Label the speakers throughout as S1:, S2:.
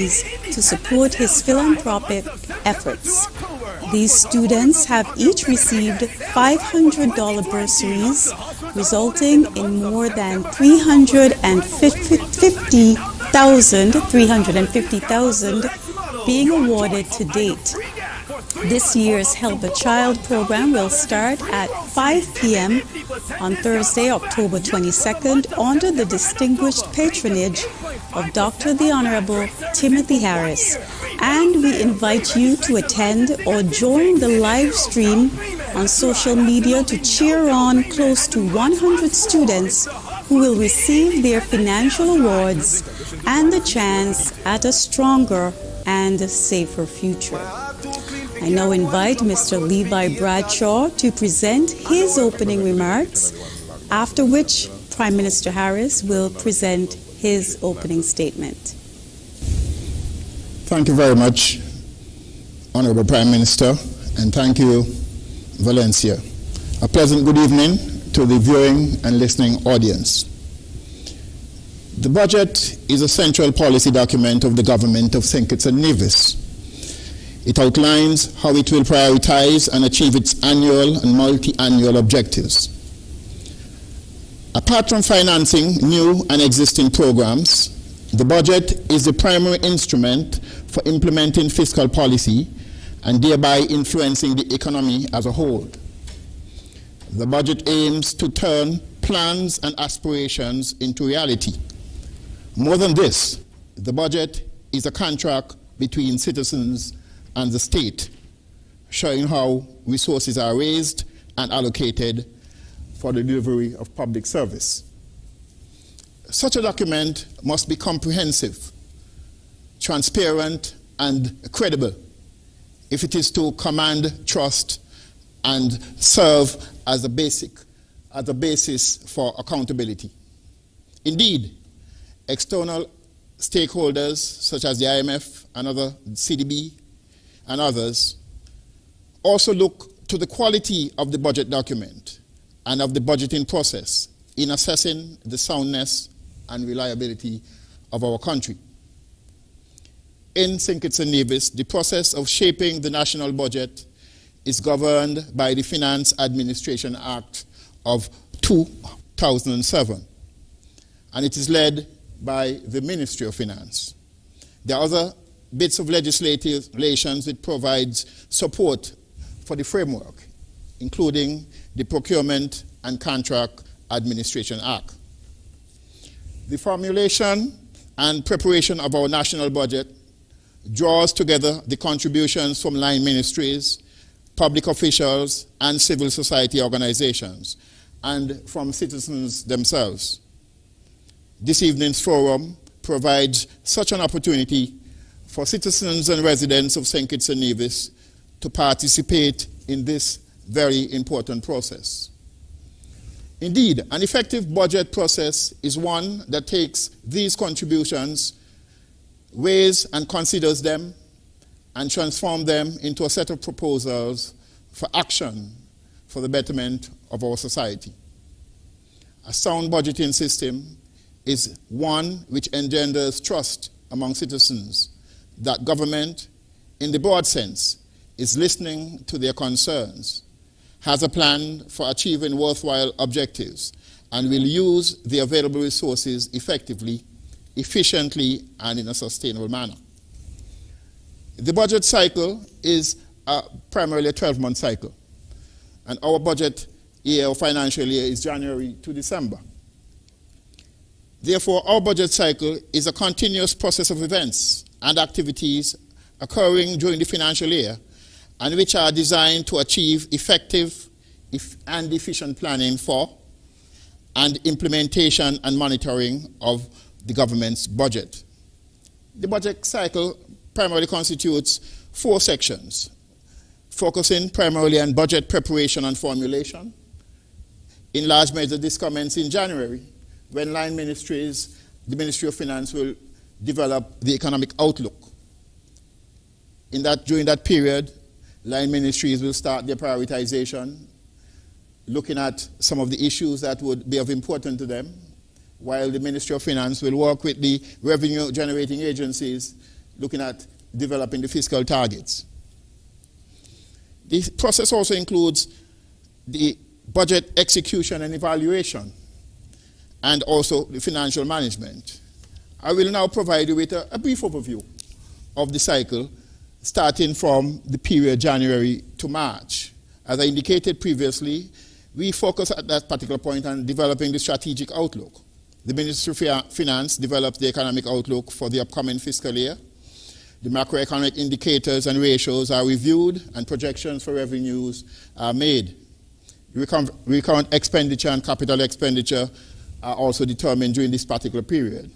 S1: to support his philanthropic efforts. These students have each received $500 bursaries, resulting in more than $350,000 being awarded to date. This year's Help a Child program will start at 5 p.m. on Thursday, October 22nd, under the distinguished patronage of Dr. the Honorable Timothy Harris. And we invite you to attend or join the live stream on social media to cheer on close to 100 students who will receive their financial awards and the chance at a stronger and safer future. I now invite Mr. Levi Bradshaw to present his opening remarks, after which Prime Minister Harris will present his opening statement.
S2: Thank you very much, Honorable Prime Minister, and thank you, Valencia. A pleasant good evening to the viewing and listening audience. The budget is a central policy document of the government of St. Kitts and Nevis. It outlines how it will prioritize and achieve its annual and multi-annual objectives. Apart from financing new and existing programs, the budget is the primary instrument for implementing fiscal policy and thereby influencing the economy as a whole. The budget aims to turn plans and aspirations into reality. More than this, the budget is a contract between citizens and the state, showing how resources are raised and allocated for the delivery of public service. Such a document must be comprehensive, transparent, and credible if it is to command trust and serve as a basis for accountability. Indeed, external stakeholders such as the IMF and other CDB and others also look to the quality of the budget document and of the budgeting process in assessing the soundness and reliability of our country. In St. Kitts and Nevis, the process of shaping the national budget is governed by the Finance Administration Act of 2007, and it is led by the Ministry of Finance. There are other bits of legislation that provides support for the framework, including the Procurement and Contract Administration Act. The formulation and preparation of our national budget draws together the contributions from line ministries, public officials, and civil society organizations, and from citizens themselves. This evening's forum provides such an opportunity for citizens and residents of St. Kitts and Nevis to participate in this very important process. Indeed, an effective budget process is one that takes these contributions, weighs and considers them, and transforms them into a set of proposals for action for the betterment of our society. A sound budgeting system is one which engenders trust among citizens that government, in the broad sense, is listening to their concerns, has a plan for achieving worthwhile objectives, and will use the available resources effectively, efficiently, and in a sustainable manner. The budget cycle is primarily a 12-month cycle, and our budget year or financial year is January to December. Therefore, our budget cycle is a continuous process of events and activities occurring during the financial year, and which are designed to achieve effective and efficient planning for and implementation and monitoring of the government's budget. The budget cycle primarily constitutes 4 sections, focusing primarily on budget preparation and formulation. In large measure, this commences in January, when line ministries, the Ministry of Finance will develop the economic outlook. During that period, line ministries will start their prioritization, looking at some of the issues that would be of importance to them, while the Ministry of Finance will work with the revenue generating agencies looking at developing the fiscal targets. The process also includes the budget execution and evaluation, and also the financial management. I will now provide you with a brief overview of the cycle, starting from the period January to March. As I indicated previously, we focus at that particular point on developing the strategic outlook. The Ministry of Finance develops the economic outlook for the upcoming fiscal year. The macroeconomic indicators and ratios are reviewed, and projections for revenues are made. Recurrent expenditure and capital expenditure are also determined during this particular period.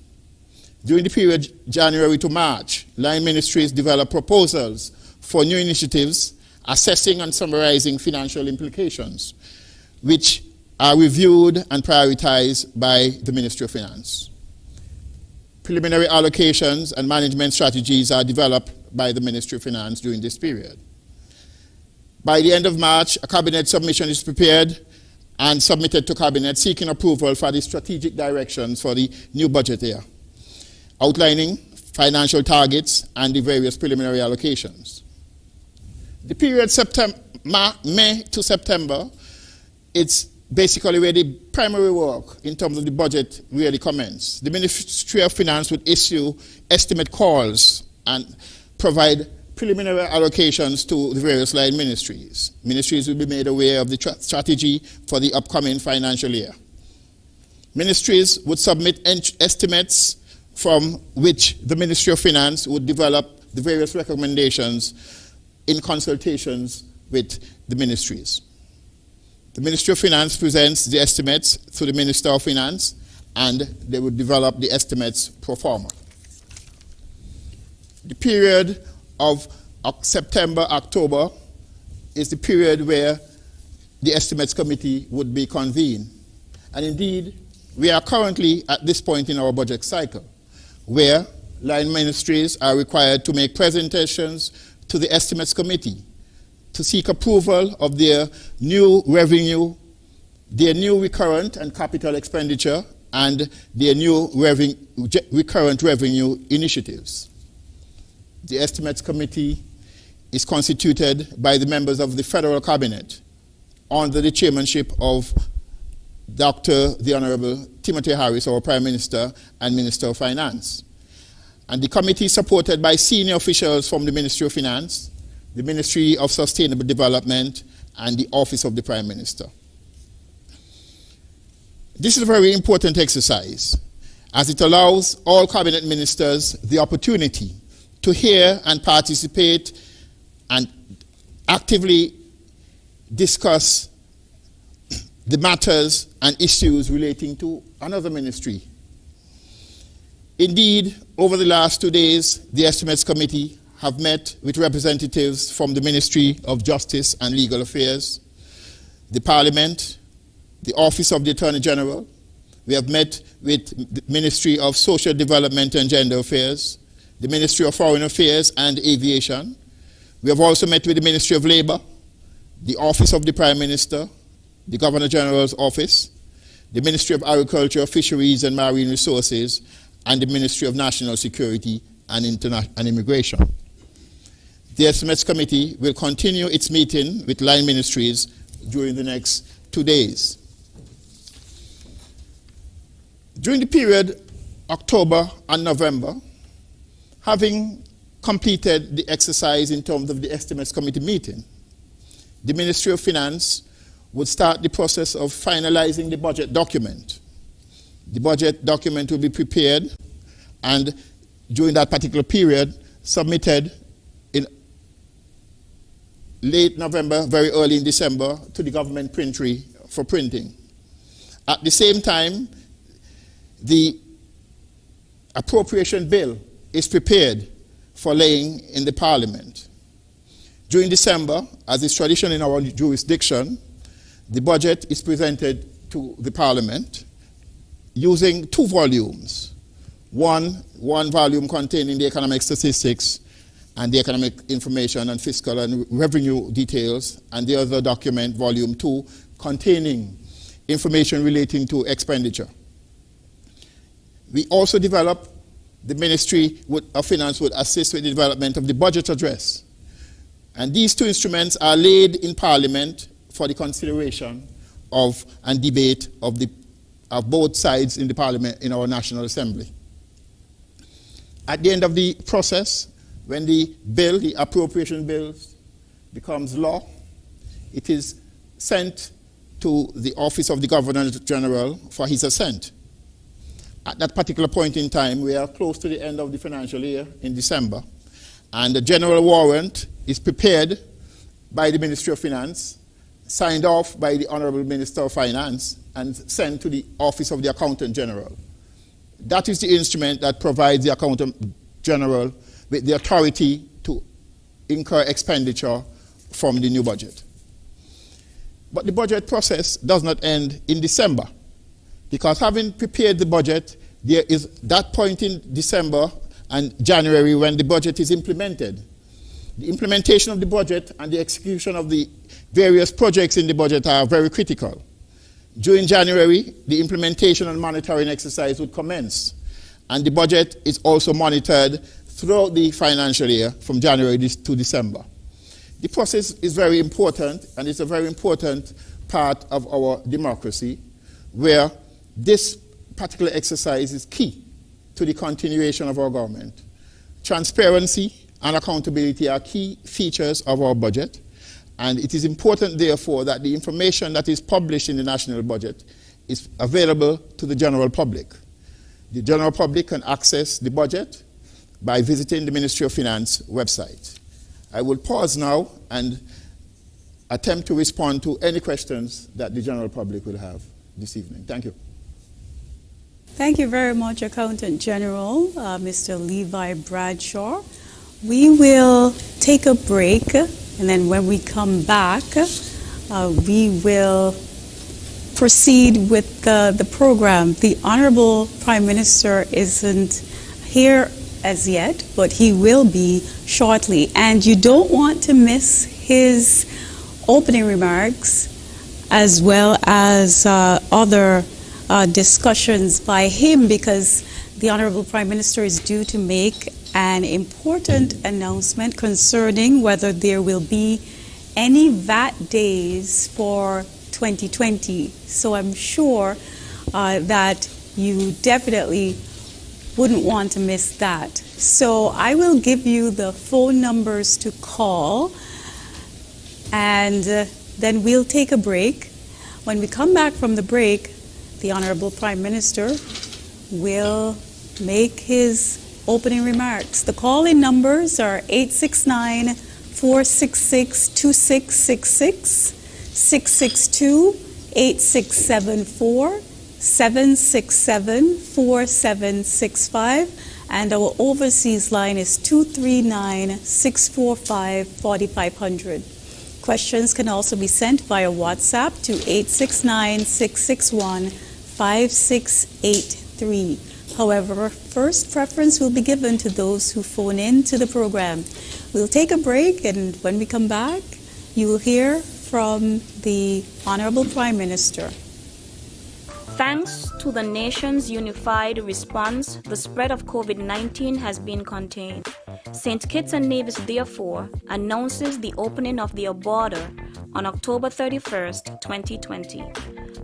S2: During the period January to March, line ministries develop proposals for new initiatives, assessing and summarizing financial implications, which are reviewed and prioritized by the Ministry of Finance. Preliminary allocations and management strategies are developed by the Ministry of Finance during this period. By the end of March, a cabinet submission is prepared and submitted to cabinet seeking approval for the strategic directions for the new budget year, outlining financial targets and the various preliminary allocations. The period May to September, it's basically where the primary work in terms of the budget really commences. The Ministry of Finance would issue estimate calls and provide preliminary allocations to the various line ministries. Ministries will be made aware of the strategy for the upcoming financial year. Ministries would submit estimates from which the Ministry of Finance would develop the various recommendations in consultations with the ministries. The Ministry of Finance presents the estimates to the Minister of Finance, and they would develop the estimates pro forma. The period of September, October is the period where the Estimates Committee would be convened. And indeed, we are currently at this point in our budget cycle, where line ministries are required to make presentations to the Estimates Committee to seek approval of their new revenue, their new recurrent and capital expenditure, and their new recurrent revenue initiatives. The Estimates Committee is constituted by the members of the Federal Cabinet under the chairmanship of the Honorable Timothy Harris, our Prime Minister and Minister of Finance. And the committee is supported by senior officials from the Ministry of Finance, the Ministry of Sustainable Development, and the Office of the Prime Minister. This is a very important exercise, as it allows all cabinet ministers the opportunity to hear and participate and actively discuss the matters and issues relating to another ministry. Indeed, over the last 2 days, the Estimates Committee have met with representatives from the Ministry of Justice and Legal Affairs, the Parliament, the Office of the Attorney General. We have met with the Ministry of Social Development and Gender Affairs, the Ministry of Foreign Affairs and Aviation. We have also met with the Ministry of Labor, the Office of the Prime Minister, the Governor General's Office, the Ministry of Agriculture, Fisheries and Marine Resources, and the Ministry of National Security and Immigration. The Estimates Committee will continue its meeting with line ministries during the next 2 days. During the period October and November, having completed the exercise in terms of the Estimates Committee meeting, the Ministry of Finance would start the process of finalizing the budget document. The budget document will be prepared and during that particular period submitted in late November, very early in December, to the government printery for printing. At the same time, the appropriation bill is prepared for laying in the Parliament. During December, as is tradition in our jurisdiction, the budget is presented to the Parliament using 2 volumes. One volume containing the economic statistics and the economic information and fiscal and revenue details, and the other document, volume 2, containing information relating to expenditure. We also develop the Ministry of Finance would assist with the development of the budget address. And these two instruments are laid in Parliament for the consideration of and debate of both sides in the Parliament in our National Assembly. At the end of the process, when the bill, the appropriation bill, becomes law, it is sent to the Office of the Governor General for his assent. At that particular point in time, we are close to the end of the financial year in December, and the general warrant is prepared by the Ministry of Finance, signed off by the Honorable Minister of Finance, and sent to the Office of the Accountant General. That is the instrument that provides the Accountant General with the authority to incur expenditure from the new budget. But the budget process does not end in December, because having prepared the budget, there is that point in December and January when the budget is implemented. The implementation of the budget and the execution of the various projects in the budget are very critical. During January, the implementation and monitoring exercise would commence, and the budget is also monitored throughout the financial year from January to December. The process is very important, and it's a very important part of our democracy, where this particular exercise is key to the continuation of our government. Transparency and accountability are key features of our budget, and it is important, therefore, that the information that is published in the national budget is available to the general public. The general public can access the budget by visiting the Ministry of Finance website. I will pause now and attempt to respond to any questions that the general public will have this evening. Thank you.
S1: Thank you very much, Accountant General, Mr. Levi Bradshaw. We will take a break, and then when we come back, we will proceed with the program. The Honorable Prime Minister isn't here as yet, but he will be shortly. And you don't want to miss his opening remarks as well as other discussions by him, because the Honorable Prime Minister is due to make an important announcement concerning whether there will be any VAT days for 2020. So I'm sure that you definitely wouldn't want to miss that. So I will give you the phone numbers to call, and then we'll take a break. When we come back from the break, the Honorable Prime Minister will make his opening remarks. The call-in numbers are 869-466-2666, 662-8674, 767-4765, and our overseas line is 239-645-4500. Questions can also be sent via WhatsApp to 869-661-5683. However, first preference will be given to those who phone in to the program. We'll take a break, and when we come back, you will hear from the Honorable Prime Minister.
S3: Thanks to the nation's unified response, the spread of COVID-19 has been contained. St. Kitts and Nevis, therefore, announces the opening of their border on October 31st, 2020.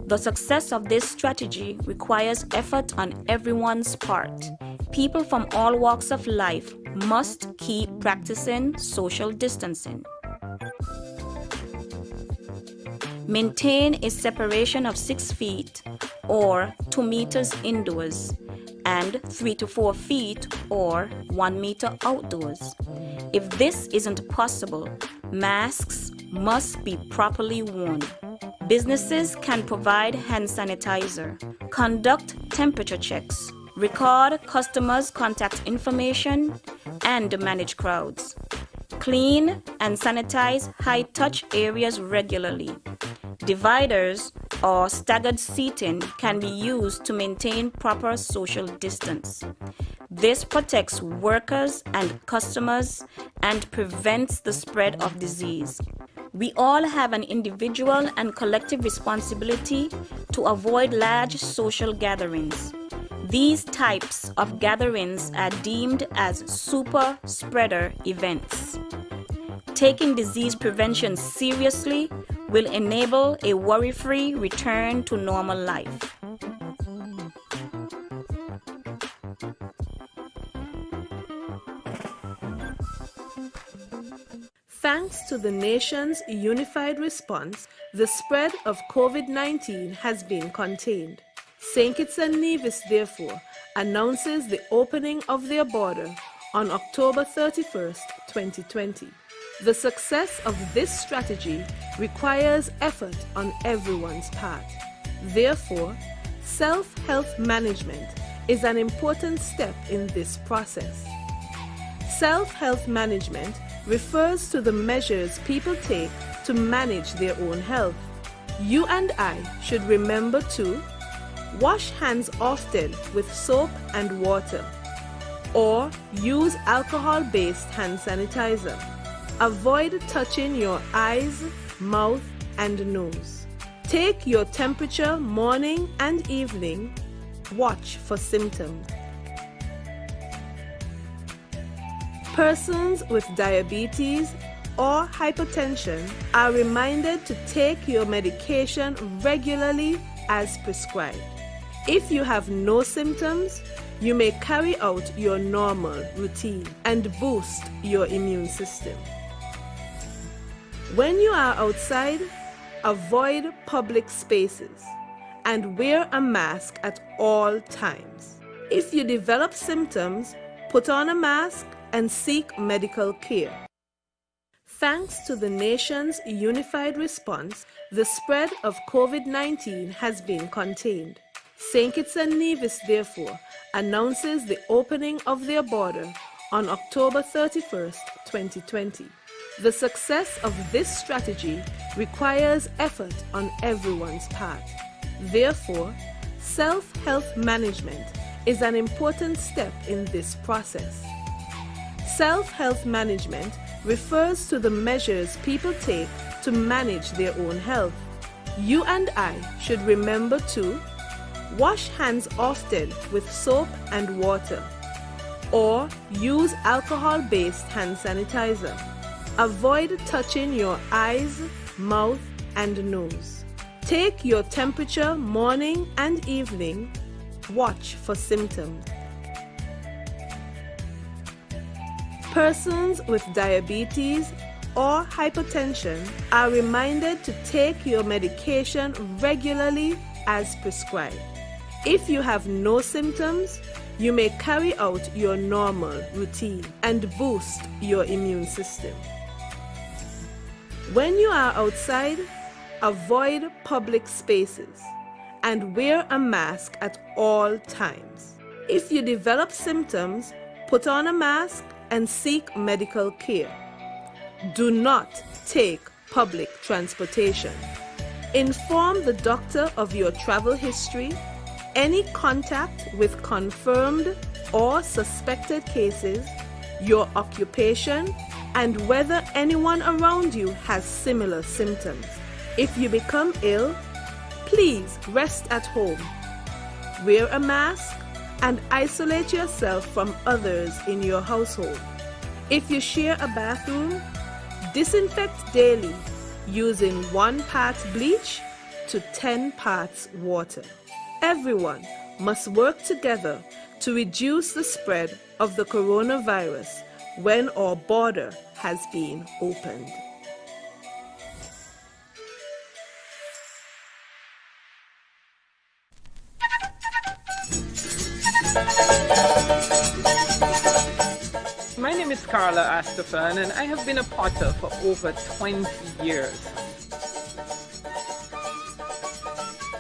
S3: The success of this strategy requires effort on everyone's part. People from all walks of life must keep practicing social distancing. Maintain a separation of 6 feet or 2 meters indoors and 3 to 4 feet or 1 meter outdoors. If this isn't possible, masks must be properly worn. Businesses can provide hand sanitizer, conduct temperature checks, record customers' contact information, and manage crowds. Clean and sanitize high-touch areas regularly. Dividers or staggered seating can be used to maintain proper social distance. This protects workers and customers and prevents the spread of disease. We all have an individual and collective responsibility to avoid large social gatherings. These types of gatherings are deemed as super spreader events. Taking disease prevention seriously will enable a worry-free return to normal life.
S4: Thanks to the nation's unified response, the spread of COVID-19 has been contained. St. Kitts and Nevis, therefore, announces the opening of their border on October 31st, 2020. The success of this strategy requires effort on everyone's part. Therefore, self-health management is an important step in this process. Self-health management refers to the measures people take to manage their own health. You and I should remember to wash hands often with soap and water, or use alcohol-based hand sanitizer. Avoid touching your eyes, mouth, and nose. Take your temperature morning and evening. Watch for symptoms. Persons with diabetes or hypertension are reminded to take your medication regularly as prescribed. If you have no symptoms, you may carry out your normal routine and boost your immune system. When you are outside, avoid public spaces and wear a mask at all times. If you develop symptoms, put on a mask and seek medical care. Thanks to the nation's unified response, the spread of COVID-19 has been contained. St. Kitts and Nevis, therefore, announces the opening of their border on October 31st, 2020. The success of this strategy requires effort on everyone's part. Therefore, self-health management is an important step in this process. Self-health management refers to the measures people take to manage their own health. You and I should remember to wash hands often with soap and water, or use alcohol-based hand sanitizer. Avoid touching your eyes, mouth, and nose. Take your temperature morning and evening. Watch for symptoms. Persons with diabetes or hypertension are reminded to take your medication regularly as prescribed. If you have no symptoms, you may carry out your normal routine and boost your immune system. When you are outside, avoid public spaces and wear a mask at all times. If you develop symptoms, put on a mask and seek medical care. Do not take public transportation. Inform the doctor of your travel history, any contact with confirmed or suspected cases, your occupation, and whether anyone around you has similar symptoms. If you become ill, please rest at home. Wear a mask and isolate yourself from others in your household. If you share a bathroom, disinfect daily using 1 part bleach to 10 parts water. Everyone must work together to reduce the spread of the coronavirus when our border has been opened.
S5: My name is Carla Astafan, and I have been a potter for over 20 years.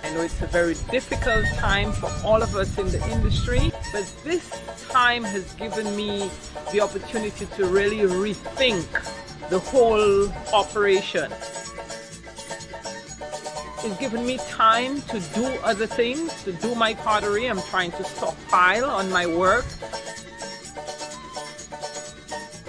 S5: I know it's a very difficult time for all of us in the industry, but this time has given me the opportunity to really rethink the whole operation. It's given me time to do other things, to do my pottery. I'm trying to stockpile on my work.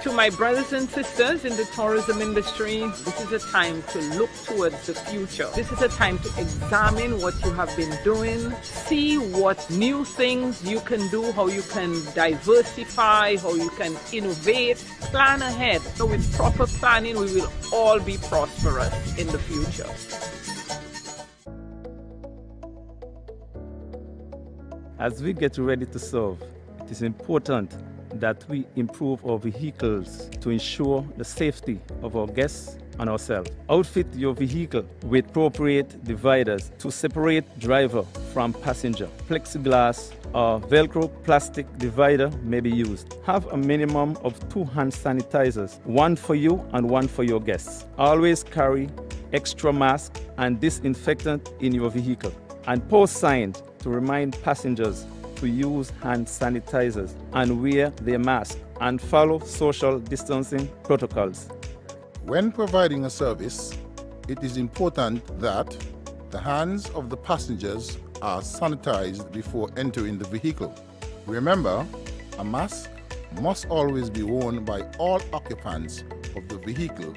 S5: To my brothers and sisters in the tourism industry, this is a time to look towards the future. This is a time to examine what you have been doing, see what new things you can do, how you can diversify, how you can innovate, plan ahead. So with proper planning, we will all be prosperous in the future.
S6: As we get ready to serve, it is important that we improve our vehicles to ensure the safety of our guests and ourselves. Outfit your vehicle with appropriate dividers to separate driver from passenger. Plexiglass or Velcro plastic divider may be used. Have a minimum of 2 hand sanitizers, one for you and one for your guests. Always carry extra mask and disinfectant in your vehicle, and post signs to remind passengers to use hand sanitizers and wear their mask and follow social distancing protocols.
S7: When providing a service, it is important that the hands of the passengers are sanitized before entering the vehicle. Remember, a mask must always be worn by all occupants of the vehicle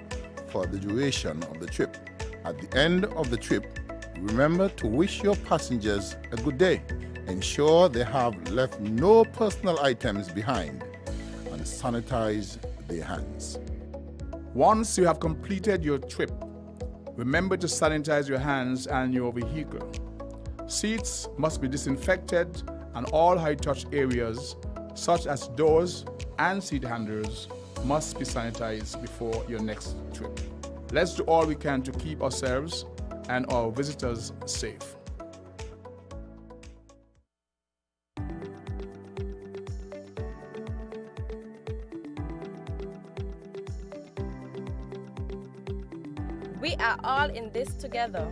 S7: for the duration of the trip. At the end of the trip, remember to wish your passengers a good day. Ensure they have left no personal items behind and sanitize their hands.
S8: Once you have completed your trip, remember to sanitize your hands and your vehicle. Seats must be disinfected and all high-touch areas, such as doors and seat handles, must be sanitized before your next trip. Let's do all we can to keep ourselves and our visitors safe.
S9: We are all in this together.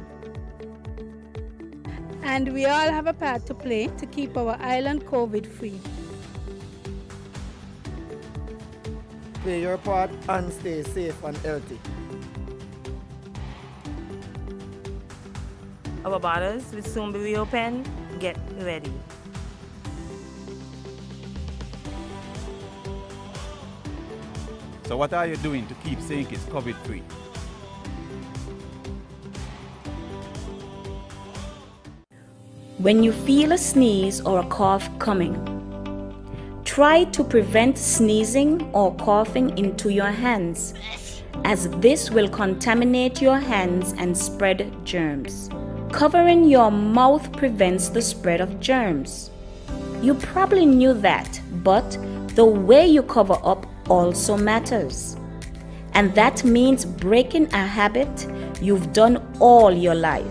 S10: And we all have a part to play to keep our island COVID-free.
S11: Play your part and stay safe and healthy.
S12: Our borders will soon be reopened. Get ready.
S13: So what are you doing to keep St. Kitts COVID-free?
S3: When you feel a sneeze or a cough coming, try to prevent sneezing or coughing into your hands, as this will contaminate your hands and spread germs. Covering your mouth prevents the spread of germs. You probably knew that, but the way you cover up also matters. And that means breaking a habit you've done all your life.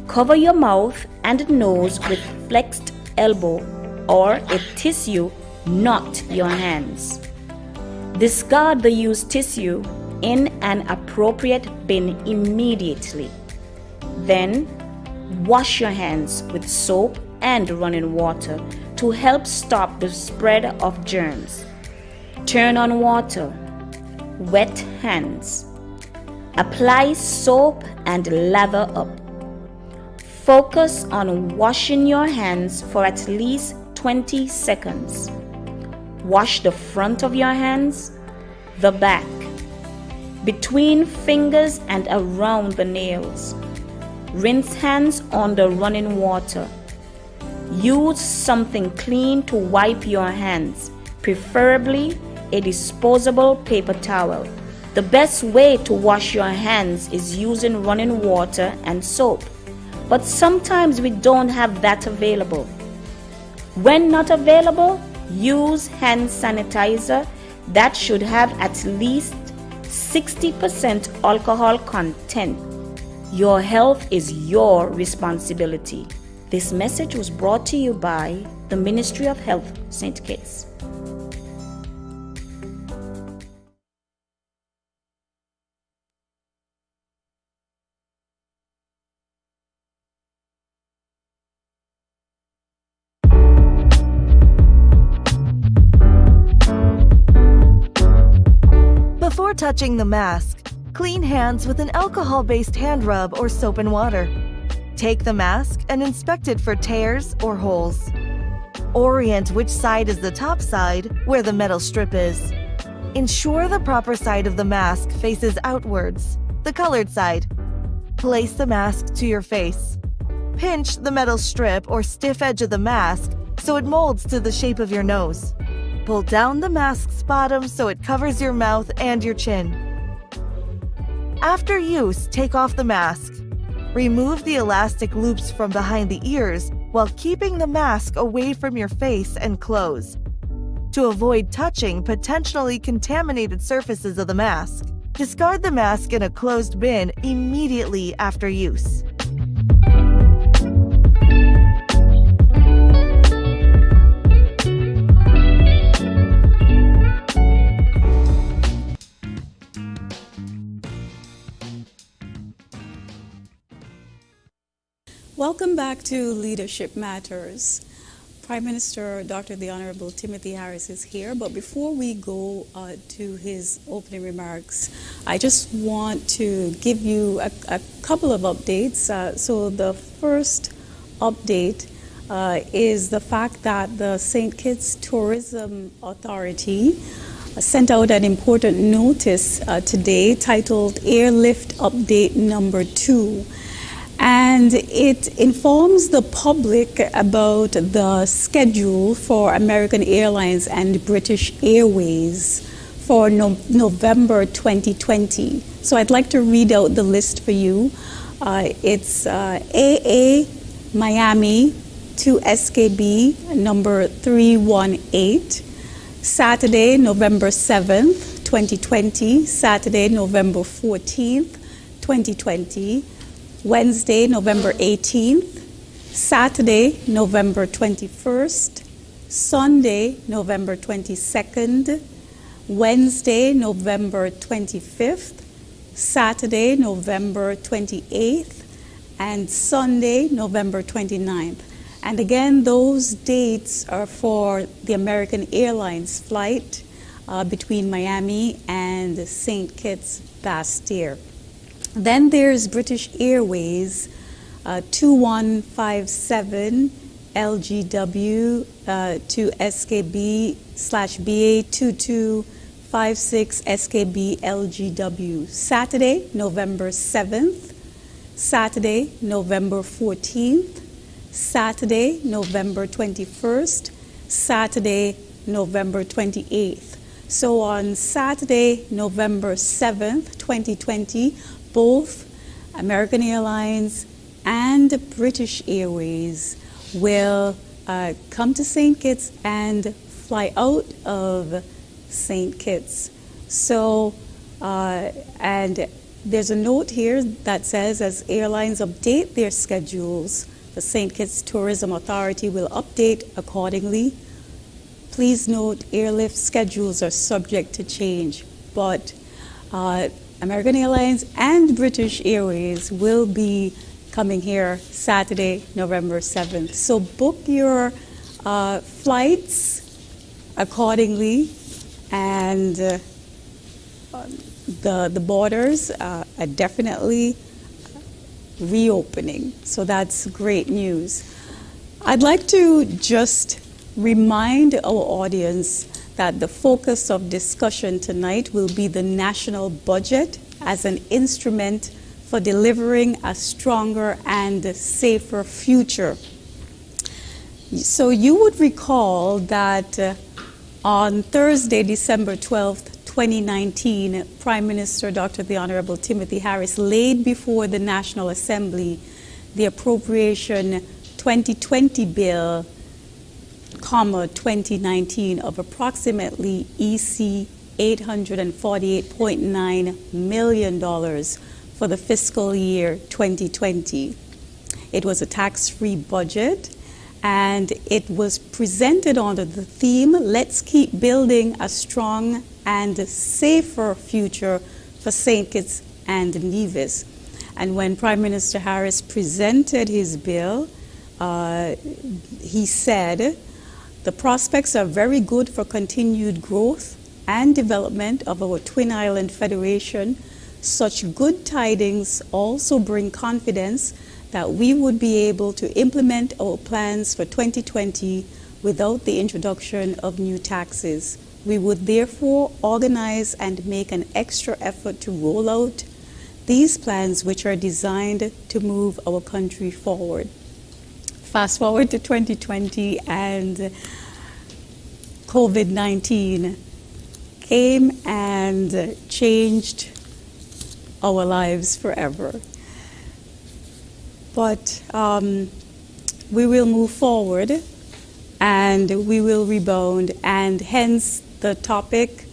S3: Cover your mouth and nose with flexed elbow or a tissue, not your hands. Discard the used tissue in an appropriate bin immediately. Then, wash your hands with soap and running water to help stop the spread of germs. Turn on water. Wet hands. Apply soap and lather up. Focus on washing your hands for at least 20 seconds. Wash the front of your hands, the back, between fingers and around the nails. Rinse hands under running water. Use something clean to wipe your hands, preferably a disposable paper towel. The best way to wash your hands is using running water and soap, but sometimes we don't have that available. When not available, use hand sanitizer that should have at least 60% alcohol content. Your health is your responsibility. This message was brought to you by the Ministry of Health, St. Kitts.
S14: Before touching the mask, clean hands with an alcohol-based hand rub or soap and water. Take the mask and inspect it for tears or holes. Orient which side is the top side where the metal strip is. Ensure the proper side of the mask faces outwards, the colored side. Place the mask to your face. Pinch the metal strip or stiff edge of the mask so it molds to the shape of your nose. Pull down the mask's bottom so it covers your mouth and your chin. After use, take off the mask. Remove the elastic loops from behind the ears while keeping the mask away from your face and clothes. To avoid touching potentially contaminated surfaces of the mask, discard the mask in a closed bin immediately after use.
S1: Welcome back to Leadership Matters. Prime Minister Dr. the Honorable Timothy Harris is here, but before we go to his opening remarks, I just want to give you a couple of updates. So the first update is the fact that the St. Kitts Tourism Authority sent out an important notice today titled Airlift Update Number 2. And it informs the public about the schedule for American Airlines and British Airways for November 2020. So I'd like to read out the list for you. It's AA Miami to SKB number 318, Saturday, November 7th, 2020, Saturday, November 14th, 2020, Wednesday, November 18th, Saturday, November 21st, Sunday, November 22nd, Wednesday, November 25th, Saturday, November 28th, and Sunday, November 29th. And again, those dates are for the American Airlines flight between Miami and St. Kitts Bastille. Then there's British Airways 2157 LGW to SKB/BA 2256 SKB LGW. Saturday, November 7th, Saturday, November 14th, Saturday, November 21st, Saturday, November 28th. So on Saturday, November 7th, 2020, both American Airlines and British Airways will come to St. Kitts and fly out of St. Kitts. So, and there's a note here that says, as airlines update their schedules, the St. Kitts Tourism Authority will update accordingly. Please note, airlift schedules are subject to change, but American Airlines and British Airways will be coming here Saturday, November 7th. So book your flights accordingly, and the borders are definitely reopening. So that's great news. I'd like to just remind our audience that the focus of discussion tonight will be the national budget as an instrument for delivering a stronger and safer future. So you would recall that on Thursday, December 12th, 2019, Prime Minister Dr. the Honorable Timothy Harris laid before the National Assembly the Appropriation 2020 Bill, 2019 of approximately EC $848.9 million for the fiscal year 2020. It was a tax-free budget, and it was presented under the theme, let's keep building a strong and safer future for St. Kitts and Nevis. And when Prime Minister Harris presented his bill, he said, the prospects are very good for continued growth and development of our Twin Island Federation. Such good tidings also bring confidence that we would be able to implement our plans for 2020 without the introduction of new taxes. We would therefore organize and make an extra effort to roll out these plans, which are designed to move our country forward. Fast forward to 2020 and COVID-19 came and changed our lives forever. But we will move forward and we will rebound, and hence the topic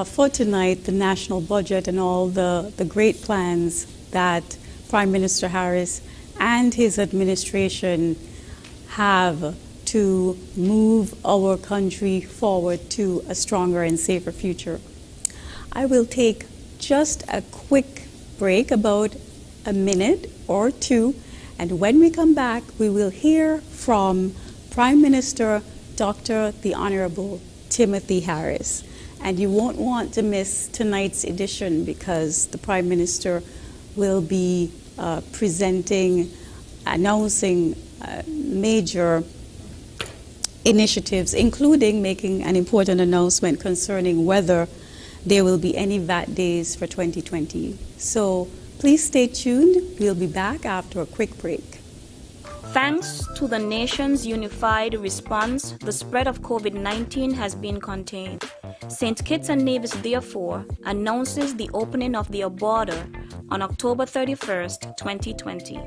S1: for tonight, the national budget and all the great plans that Prime Minister Harris and his administration have to move our country forward to a stronger and safer future. I will take just a quick break, about a minute or two, and when we come back, we will hear from Prime Minister Dr. the Honorable Timothy Harris. And you won't want to miss tonight's edition, because the Prime Minister will be announcing major initiatives, including making an important announcement concerning whether there will be any VAT days for 2020. So please stay tuned. We'll be back after a quick break.
S3: Thanks to the nation's unified response, the spread of COVID-19 has been contained. St. Kitts and Nevis, therefore, announces the opening of their border on October 31st, 2020.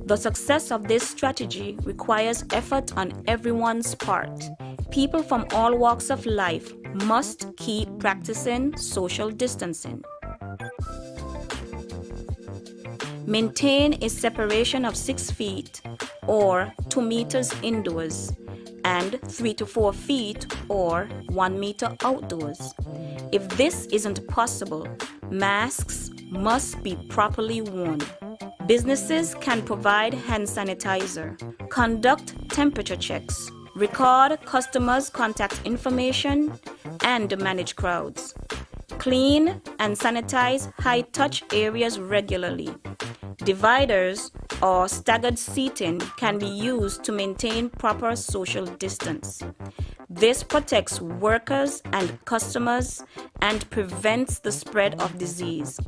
S3: The success of this strategy requires effort on everyone's part. People from all walks of life must keep practicing social distancing. Maintain a separation of 6 feet or 2 meters indoors and 3 to 4 feet or 1 meter outdoors. If this isn't possible, masks must be properly worn. Businesses can provide hand sanitizer, conduct temperature checks, record customers' contact information, and manage crowds. Clean and sanitize high-touch areas regularly. Dividers or staggered seating can be used to maintain proper social distance. This protects workers and customers and prevents the spread of disease.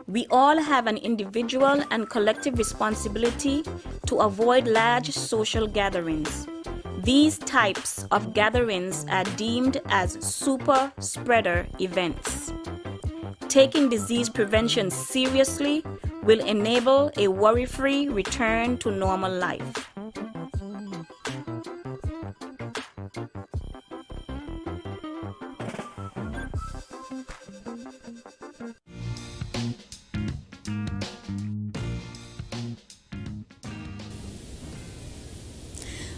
S3: We all have an individual and collective responsibility to avoid large social gatherings. These types of gatherings are deemed as super spreader events. Taking disease prevention seriously will enable a worry-free return to normal life.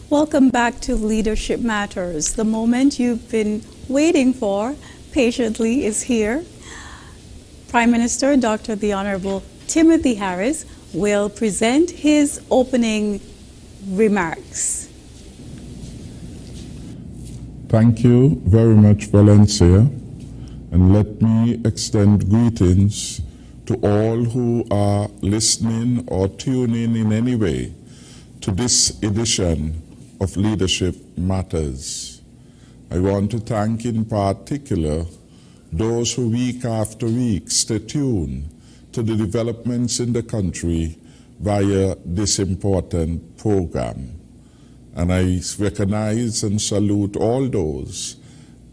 S1: Welcome back to Leadership Matters. The moment you've been waiting for patiently is here. Prime Minister Dr. the Honorable Timothy Harris will present his opening remarks.
S15: Thank you very much, Valencia, and let me extend greetings to all who are listening or tuning in any way to this edition of Leadership Matters. I want to thank in particular those who week after week stay tuned to the developments in the country via this important program. And I recognize and salute all those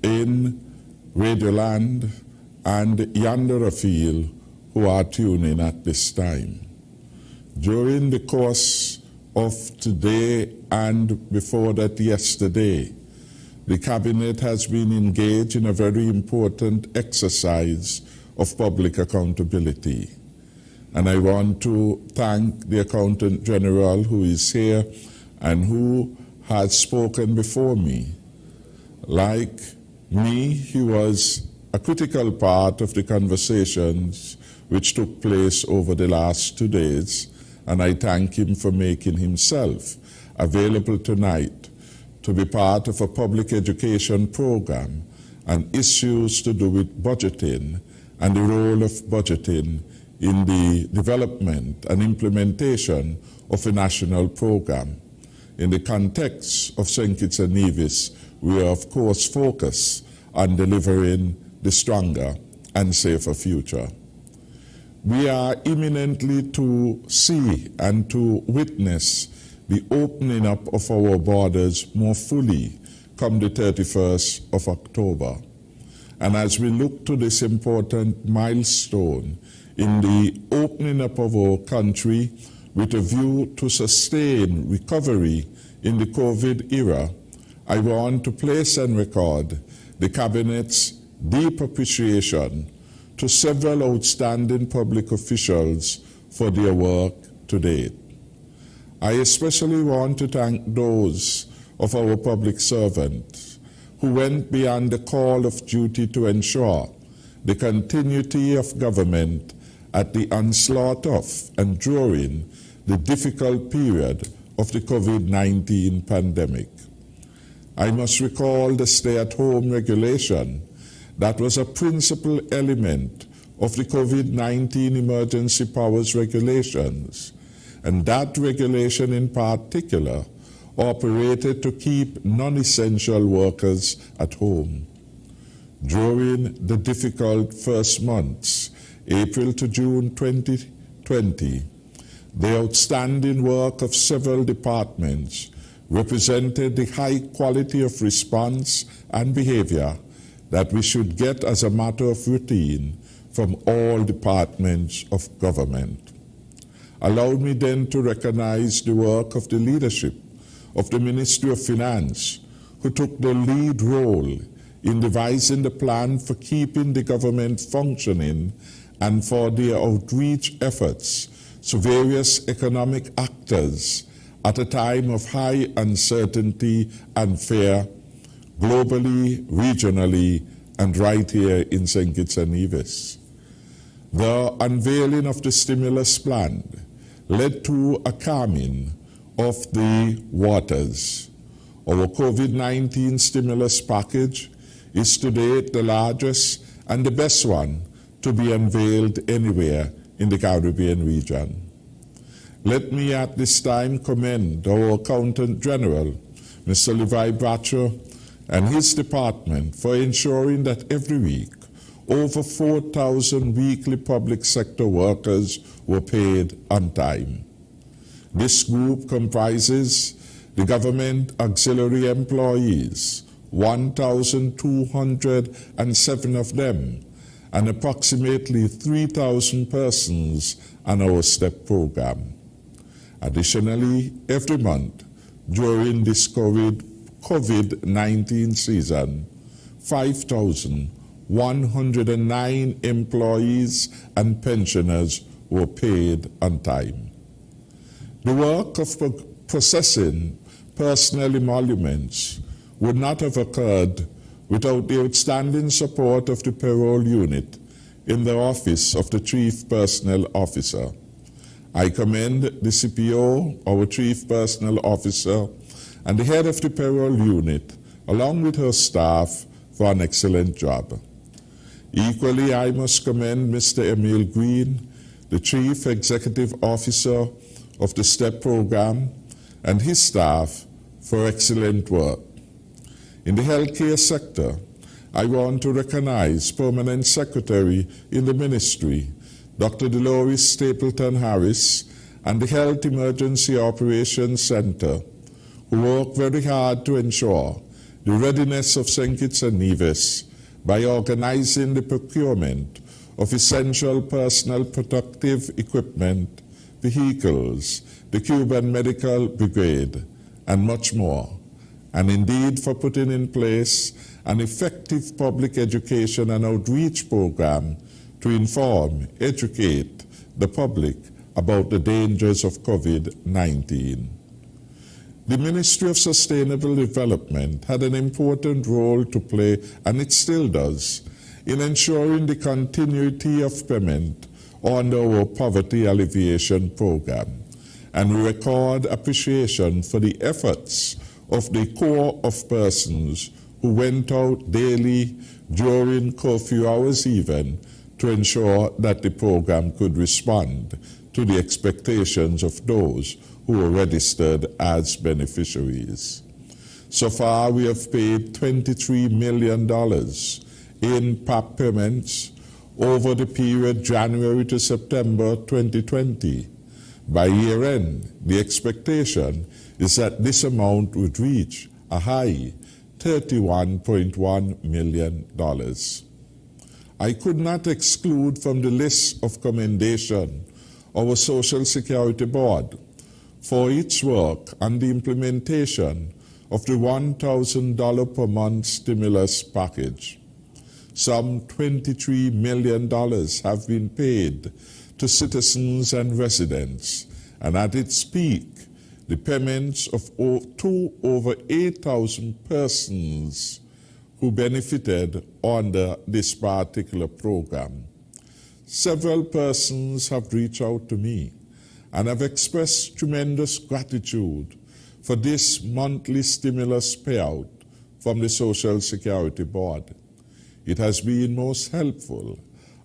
S15: in Radioland and yonder afield who are tuning at this time. During the course of today and before that yesterday, the Cabinet has been engaged in a very important exercise of public accountability. And I want to thank the Accountant General who is here and who has spoken before me. Like me, he was a critical part of the conversations which took place over the last 2 days, and I thank him for making himself available tonight to be part of a public education program and issues to do with budgeting and the role of budgeting in the development and implementation of a national program. In the context of St. Kitts and Nevis, we are of course focused on delivering the stronger and safer future. We are imminently to see and to witness the opening up of our borders more fully come the 31st of October. And as we look to this important milestone in the opening up of our country with a view to sustain recovery in the COVID era, I want to place and record the Cabinet's deep appreciation to several outstanding public officials for their work to date. I especially want to thank those of our public servants who went beyond the call of duty to ensure the continuity of government at the onslaught of and during the difficult period of the COVID-19 pandemic. I must recall the stay-at-home regulation that was a principal element of the COVID-19 emergency powers regulations, and that regulation in particular operated to keep non-essential workers at home. During the difficult first months, April to June 2020, the outstanding work of several departments represented the high quality of response and behavior that we should get as a matter of routine from all departments of government. Allow me then to recognize the work of the leadership of the Ministry of Finance, who took the lead role in devising the plan for keeping the government functioning and for their outreach efforts to various economic actors at a time of high uncertainty and fear, globally, regionally, and right here in St. Kitts and Nevis. The unveiling of the stimulus plan led to a calming of the waters. Our COVID-19 stimulus package is to date the largest and the best one to be unveiled anywhere in the Caribbean region. Let me at this time commend our Accountant General, Mr. Levi Bradshaw, and his department for ensuring that every week over 4,000 weekly public sector workers were paid on time. This group comprises the government auxiliary employees, 1,207 of them, and approximately 3,000 persons on our STEP program. Additionally, every month during this COVID-19 season, 5,109 employees and pensioners were paid on time. The work of processing personnel emoluments would not have occurred without the outstanding support of the payroll unit in the office of the Chief Personnel Officer. I commend the CPO, our Chief Personnel Officer, and the head of the payroll unit, along with her staff, for an excellent job. Equally, I must commend Mr. Emil Green, the Chief Executive Officer of the STEP program, and his staff for excellent work. In the healthcare sector, I want to recognize Permanent Secretary in the Ministry, Dr. Dolores Stapleton Harris, and the Health Emergency Operations Center, who work very hard to ensure the readiness of St. Kitts and Nevis by organizing the procurement of essential personal protective equipment, vehicles, the Cuban Medical Brigade, and much more, and indeed for putting in place an effective public education and outreach program to inform, educate the public about the dangers of COVID-19. The Ministry of Sustainable Development had an important role to play, and it still does, in ensuring the continuity of payment under our poverty alleviation program. And we record appreciation for the efforts of the core of persons who went out daily during curfew hours even to ensure that the program could respond to the expectations of those who were registered as beneficiaries. So far, we have paid $23 million in PAP payments over the period January to September 2020. By year end, the expectation is that this amount would reach a high $31.1 million. I could not exclude from the list of commendation our Social Security Board for its work on the implementation of the $1,000 per month stimulus package. Some $23 million have been paid to citizens and residents, and at its peak, the payments to over 8,000 persons who benefited under this particular program. Several persons have reached out to me and have expressed tremendous gratitude for this monthly stimulus payout from the Social Security Board. It has been most helpful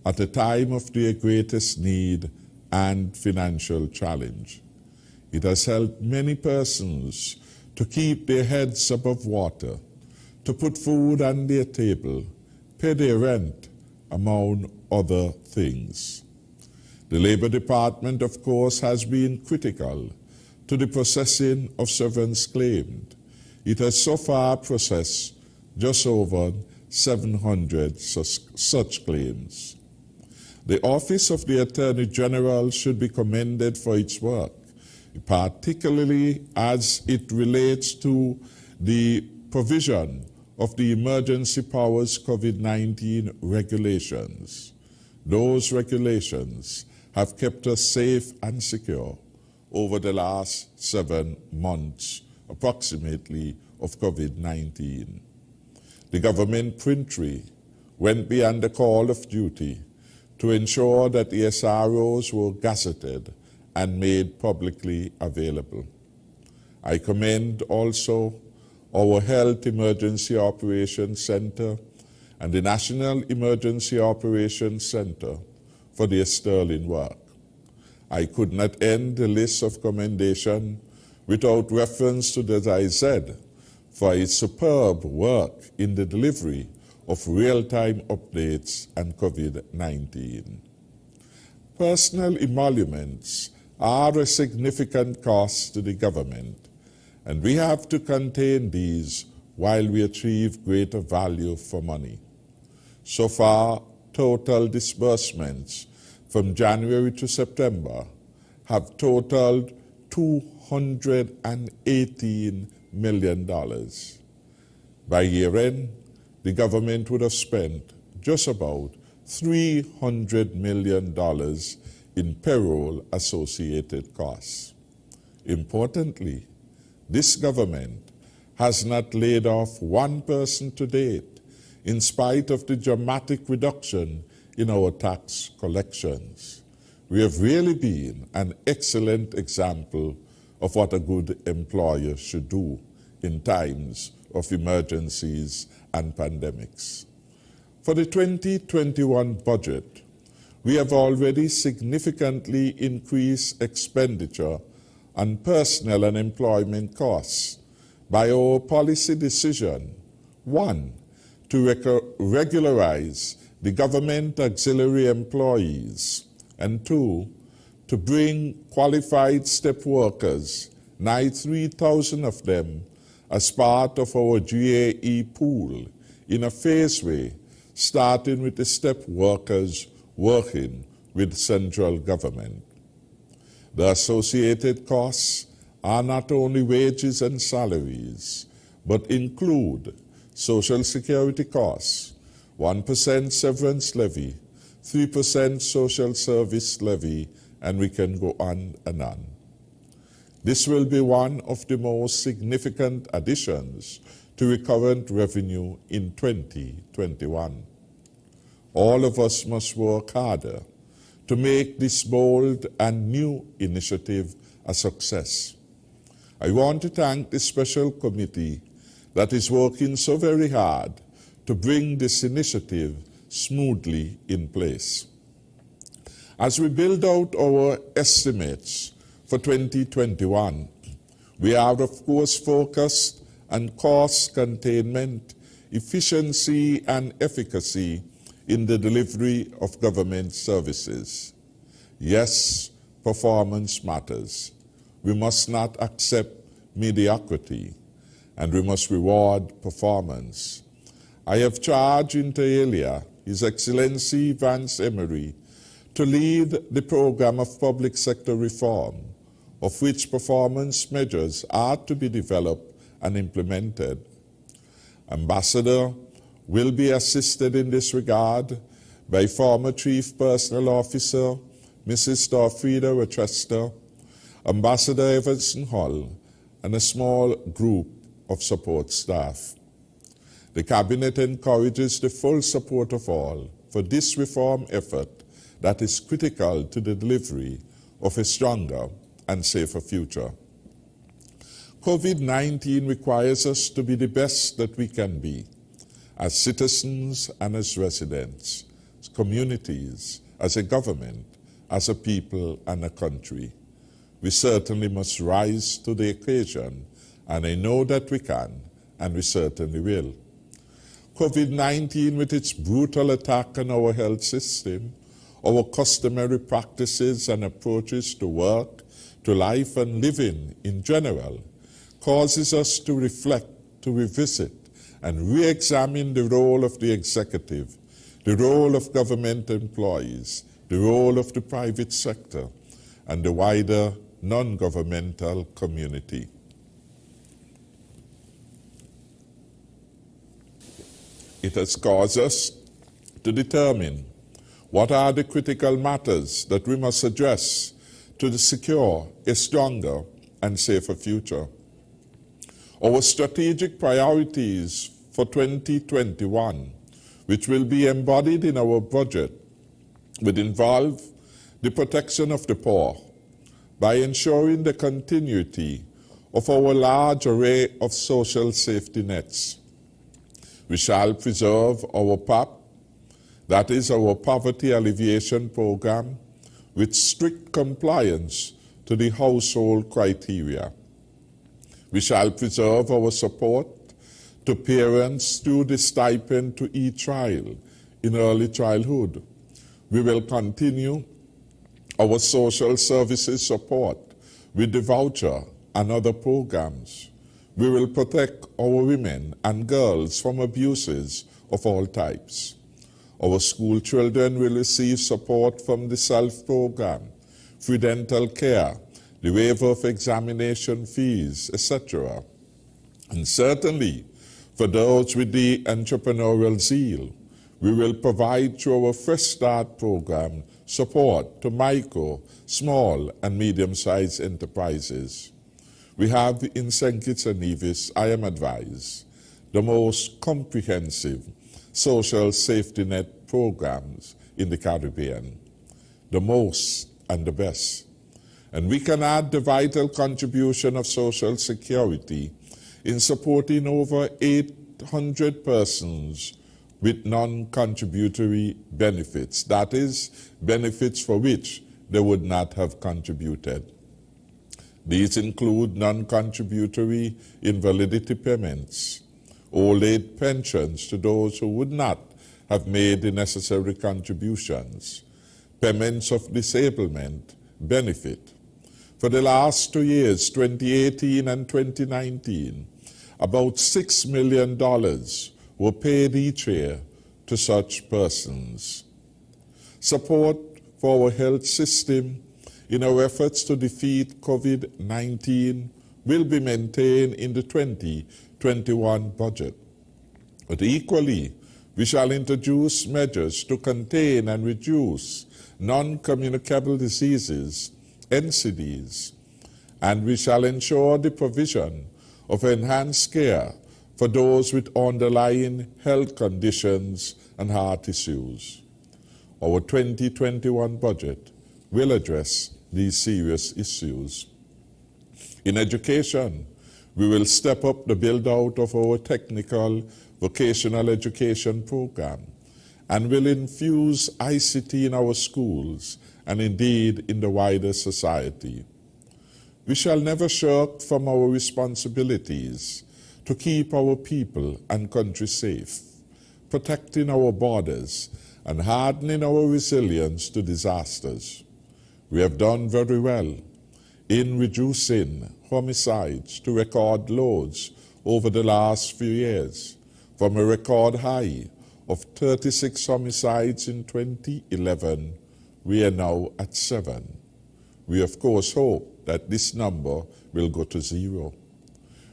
S15: at a time of their greatest need and financial challenge. It has helped many persons to keep their heads above water, to put food on their table, pay their rent, among other things. The Labor Department, of course, has been critical to the processing of severance claims. It has so far processed just over 700 such claims. The Office of the Attorney General should be commended for its work, particularly as it relates to the provision of the Emergency Powers COVID-19 regulations. Those regulations have kept us safe and secure over the last 7 months, approximately, of COVID-19. The government printry went beyond the call of duty to ensure that the SROs were gazetted and made publicly available. I commend also our Health Emergency Operations Center and the National Emergency Operations Center for their sterling work. I could not end the list of commendation without reference to the XYZ for its superb work in the delivery of real-time updates on COVID-19. Personal emoluments are a significant cost to the government, and we have to contain these while we achieve greater value for money. So far, total disbursements from January to September have totaled $218 million. By year end, the government would have spent just about $300 million in payroll-associated costs. Importantly, this government has not laid off one person to date, in spite of the dramatic reduction in our tax collections. We have really been an excellent example of what a good employer should do in times of emergencies and pandemics. For the 2021 budget, we have already significantly increased expenditure on personnel and employment costs by our policy decision, 1, to regularize the government auxiliary employees, and 2, to bring qualified step workers, nigh 3,000 of them, as part of our GAE pool in a phased way, starting with the step workers working with central government. The associated costs are not only wages and salaries, but include Social Security costs, 1% severance levy, 3% social service levy, and we can go on and on. This will be one of the most significant additions to recurrent revenue in 2021. All of us must work harder to make this bold and new initiative a success. I want to thank the special committee that is working so very hard to bring this initiative smoothly in place. As we build out our estimates for 2021, we are of course focused and cost containment, efficiency and efficacy in the delivery of government services. Yes, performance matters. We must not accept mediocrity, and we must reward performance. I have charged inter alia His Excellency Vance Emery to lead the program of public sector reform, of which performance measures are to be developed and implemented. Ambassador will be assisted in this regard by former Chief Personnel Officer Mrs. Dorfrida Rochester, Ambassador Everson Hull, and a small group of support staff. The Cabinet encourages the full support of all for this reform effort that is critical to the delivery of a stronger and safer future. COVID-19 requires us to be the best that we can be, as citizens and as residents, as communities, as a government, as a people and a country. We certainly must rise to the occasion, and I know that we can, and we certainly will. COVID-19, with its brutal attack on our health system, our customary practices and approaches to work, to life and living in general, causes us to reflect, to revisit, and re-examine the role of the executive, the role of government employees, the role of the private sector, and the wider non-governmental community. It has caused us to determine what are the critical matters that we must address to secure a stronger and safer future. Our strategic priorities for 2021, which will be embodied in our budget, would involve the protection of the poor by ensuring the continuity of our large array of social safety nets. We shall preserve our PAP, that is our Poverty Alleviation Program, with strict compliance to the household criteria. We shall preserve our support to parents through the stipend to e-trial in early childhood. We will continue our social services support with the voucher and other programs. We will protect our women and girls from abuses of all types. Our school children will receive support from the SELF program, free dental care, the waiver of examination fees, etc. And certainly, for those with the entrepreneurial zeal, we will provide through our Fresh Start program support to micro, small, and medium-sized enterprises. We have in St. Kitts and Nevis, I am advised, the most comprehensive social safety net programs in the Caribbean, the most and the best. And we can add the vital contribution of Social Security in supporting over 800 persons with non-contributory benefits, that is, benefits for which they would not have contributed. These include non-contributory invalidity payments, old age pensions to those who would not have made the necessary contributions, payments of disablement benefit. For the last 2 years, 2018 and 2019, about $6 million were paid each year to such persons. Support for our health system in our efforts to defeat COVID-19 will be maintained in the 2021 budget. But equally, we shall introduce measures to contain and reduce non-communicable diseases, NCDs, and we shall ensure the provision of enhanced care for those with underlying health conditions and heart issues. Our 2021 budget will address these serious issues. In education, we will step up the build-out of our technical vocational education program and will infuse ICT in our schools and indeed in the wider society. We shall never shirk from our responsibilities to keep our people and country safe, protecting our borders and hardening our resilience to disasters. We have done very well in reducing homicides to record lows over the last few years. From a record high of 36 homicides in 2011, we are now at 7. We of course hope that this number will go to 0.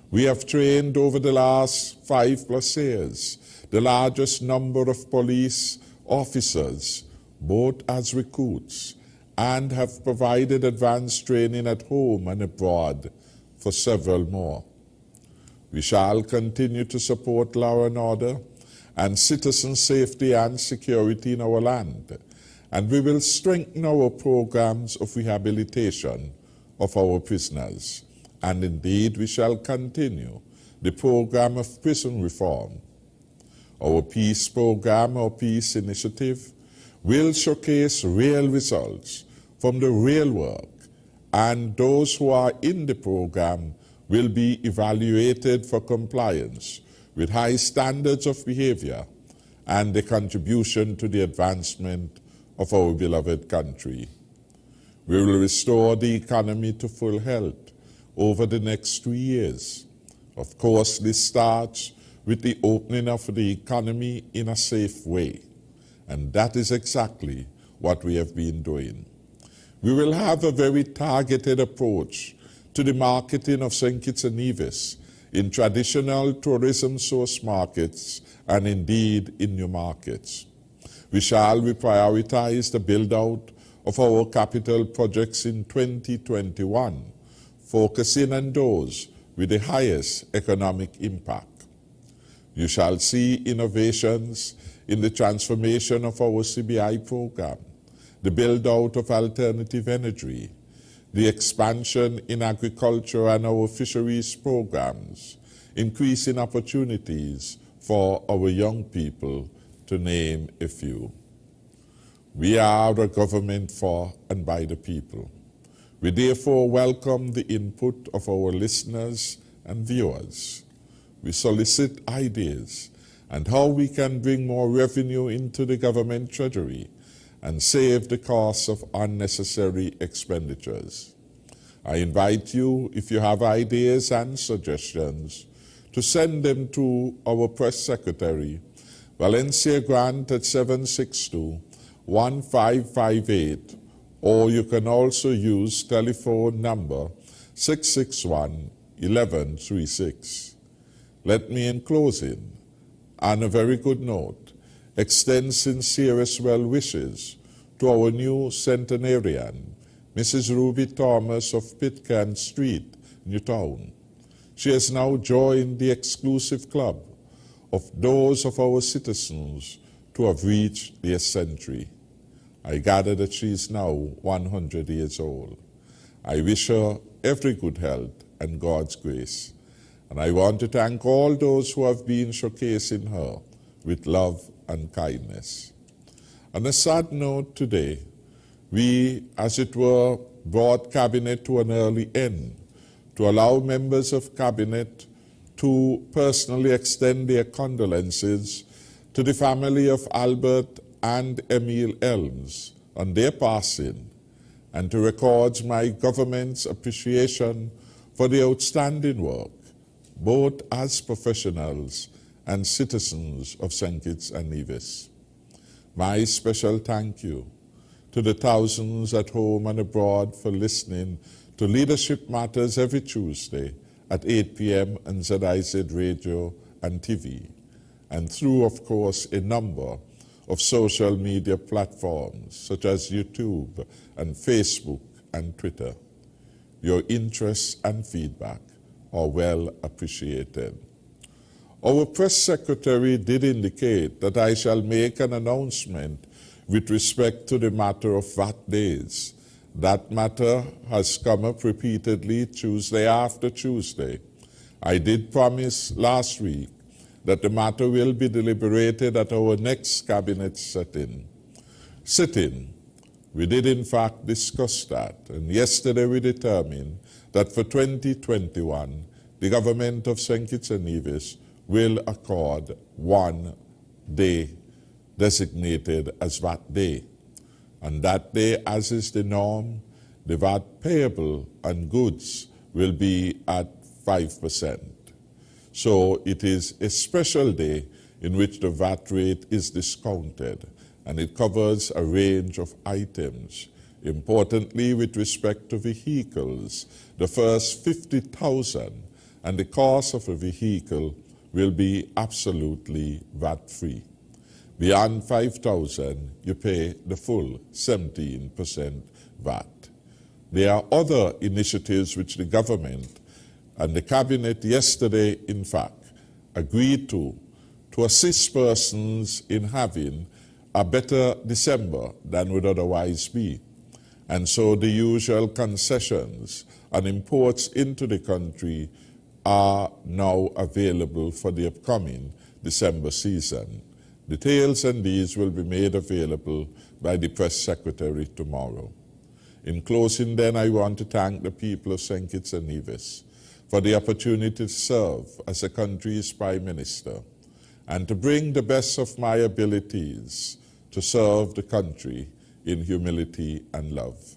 S15: We have trained over the last 5+ years the largest number of police officers, both as recruits, and have provided advanced training at home and abroad for several more. We shall continue to support law and order and citizen safety and security in our land, and we will strengthen our programs of rehabilitation of our prisoners. And indeed, we shall continue the program of prison reform. Our peace program, our peace initiative, will showcase real results from the real work, and those who are in the program will be evaluated for compliance with high standards of behavior and the contribution to the advancement of our beloved country. We will restore the economy to full health over the next 3 years. Of course, this starts with the opening of the economy in a safe way, and that is exactly what we have been doing. We will have a very targeted approach to the marketing of St. Kitts and Nevis in traditional tourism source markets and indeed in new markets. We shall prioritize the build-out of our capital projects in 2021, focusing on those with the highest economic impact. You shall see innovations in the transformation of our CBI program, the build-out of alternative energy, the expansion in agriculture and our fisheries programs, increasing opportunities for our young people, to name a few. We are a government for and by the people. We therefore welcome the input of our listeners and viewers. We solicit ideas on how we can bring more revenue into the government treasury and save the costs of unnecessary expenditures. I invite you, if you have ideas and suggestions, to send them to our press secretary, Valencia Grant at 762-1558, or you can also use telephone number 661-1136. Let me, in closing, on a very good note, extend sincerest well wishes to our new centenarian, Mrs. Ruby Thomas of Pitcairn Street, Newtown. She has now joined the exclusive club of those of our citizens to have reached their century. I gather that she is now 100 years old. I wish her every good health and God's grace. And I want to thank all those who have been showcasing her with love and kindness. On a sad note today, we, as it were, brought Cabinet to an early end to allow members of Cabinet to personally extend their condolences to the family of Albert and Emile Elms on their passing, and to record my government's appreciation for the outstanding work, both as professionals and citizens of St. Kitts and Nevis. My special thank you to the thousands at home and abroad for listening to Leadership Matters every Tuesday at 8 p.m. on ZIZ Radio and TV, and through, of course, a number of social media platforms such as YouTube and Facebook and Twitter. Your interest and feedback are well appreciated. Our press secretary did indicate that I shall make an announcement with respect to the matter of VAT days. That matter has come up repeatedly Tuesday after Tuesday. I did promise last week that the matter will be deliberated at our next cabinet sitting. We did in fact discuss that, and yesterday we determined that for 2021, the government of St. Kitts and Nevis will accord 1 day designated as VAT Day. On that day, as is the norm, the VAT payable on goods will be at 5%. So it is a special day in which the VAT rate is discounted, and it covers a range of items. Importantly, with respect to vehicles, the first 50,000 and the cost of a vehicle will be absolutely VAT-free. Beyond 5,000, you pay the full 17% VAT. There are other initiatives which the government and the cabinet yesterday, in fact, agreed to assist persons in having a better December than would otherwise be. And so the usual concessions on imports into the country are now available for the upcoming December season. Details on these will be made available by the press secretary tomorrow. In closing then, I want to thank the people of St. Kitts and Nevis for the opportunity to serve as the country's Prime Minister and to bring the best of my abilities to serve the country in humility and love.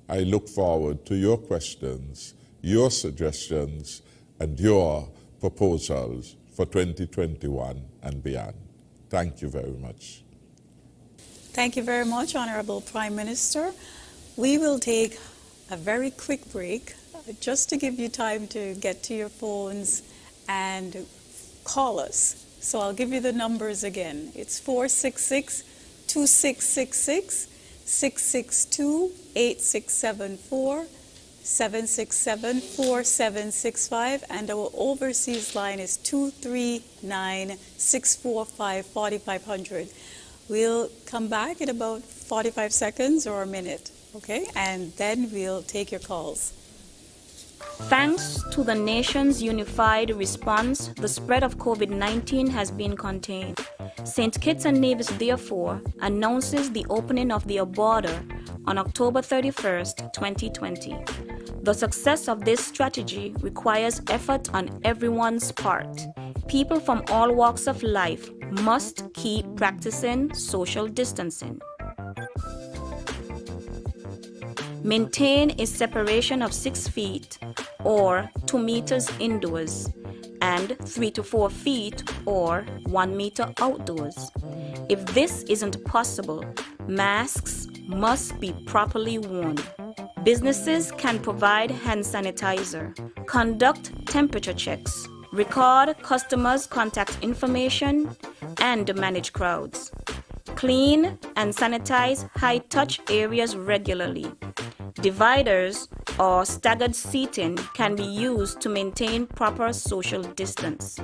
S15: I look forward to your questions, your suggestions, and your proposals for 2021 and beyond. Thank you very much.
S1: Thank you very much, Honorable Prime Minister. We will take a very quick break just to give you time to get to your phones and call us. So I'll give you the numbers again. It's 466-2666, 662-8674, 767-4765, and our overseas line is 239-645-4500. We'll come back in about 45 seconds or a minute, okay? And then we'll take your calls.
S3: Thanks to the nation's unified response, the spread of COVID-19 has been contained. St. Kitts and Nevis, therefore, announces the opening of their border on October 31st, 2020. The success of this strategy requires effort on everyone's part. People from all walks of life must keep practicing social distancing. Maintain a separation of 6 feet or 2 meters indoors and 3 to 4 feet or 1 meter outdoors. If this isn't possible, masks must be properly worn. Businesses can provide hand sanitizer, conduct temperature checks, record customers' contact information, and manage crowds. Clean and sanitize high-touch areas regularly. Dividers or staggered seating can be used to maintain proper social distance.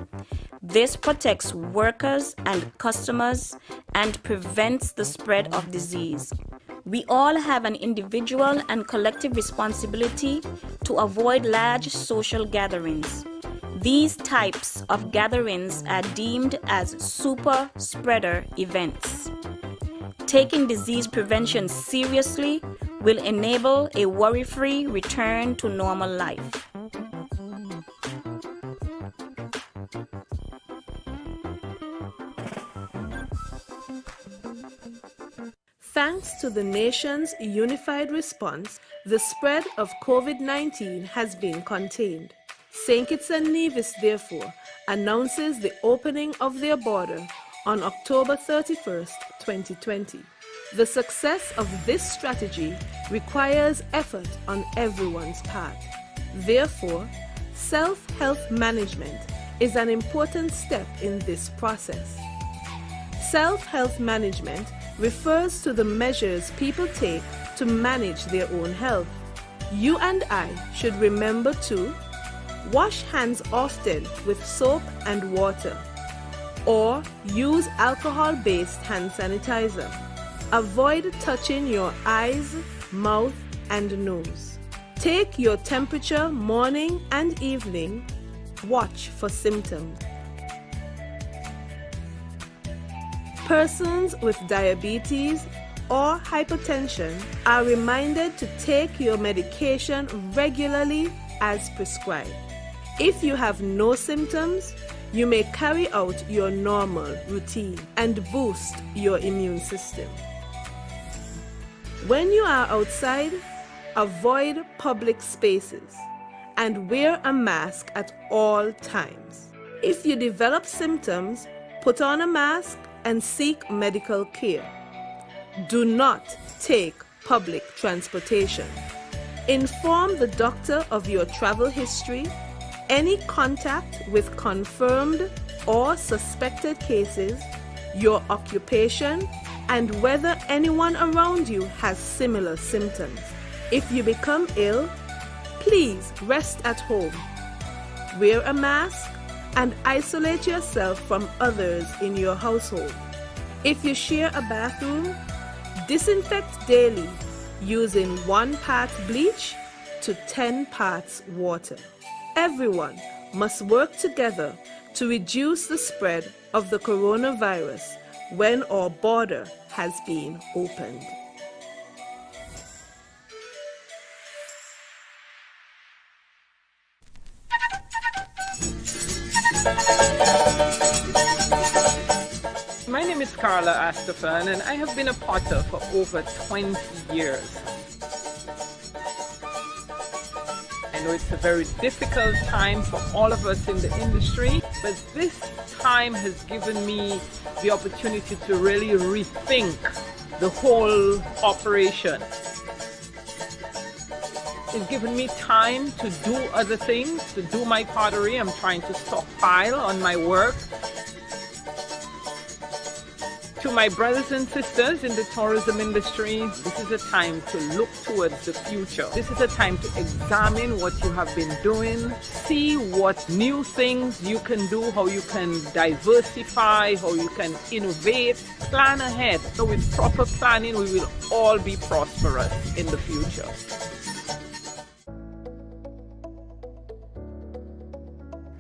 S3: This protects workers and customers and prevents the spread of disease. We all have an individual and collective responsibility to avoid large social gatherings. These types of gatherings are deemed as super spreader events. Taking disease prevention seriously will enable a worry-free return to normal life.
S4: Thanks to the nation's unified response, the spread of COVID-19 has been contained. St. Kitts and Nevis, therefore, announces the opening of their border on October 31st, 2020. The success of this strategy requires effort on everyone's part. Therefore, self-health management is an important step in this process. Self-health management refers to the measures people take to manage their own health. You and I should remember to wash hands often with soap and water, or use alcohol-based hand sanitizer. Avoid touching your eyes, mouth, and nose. Take your temperature morning and evening. Watch for symptoms. Persons with diabetes or hypertension are reminded to take your medication regularly as prescribed. If you have no symptoms, you may carry out your normal routine and boost your immune system. When you are outside, avoid public spaces and wear a mask at all times. If you develop symptoms, put on a mask and seek medical care. Do not take public transportation. Inform the doctor of your travel history, any contact with confirmed or suspected cases, your occupation, and whether anyone around you has similar symptoms. If you become ill, please rest at home. Wear a mask and isolate yourself from others in your household. If you share a bathroom, disinfect daily using 1 part bleach to 10 parts water. Everyone must work together to reduce the spread of the coronavirus when our border has been opened.
S5: My name is Carla Astafan, and I have been a potter for over 20 years. I know it's a very difficult time for all of us in the industry, but this time has given me the opportunity to really rethink the whole operation. It's given me time to do other things, to do my pottery. I'm trying to stockpile on my work. To my brothers and sisters in the tourism industry, this is a time to look towards the future. This is a time to examine what you have been doing, see what new things you can do, how you can diversify, how you can innovate, plan ahead. So with proper planning, we will all be prosperous in the future.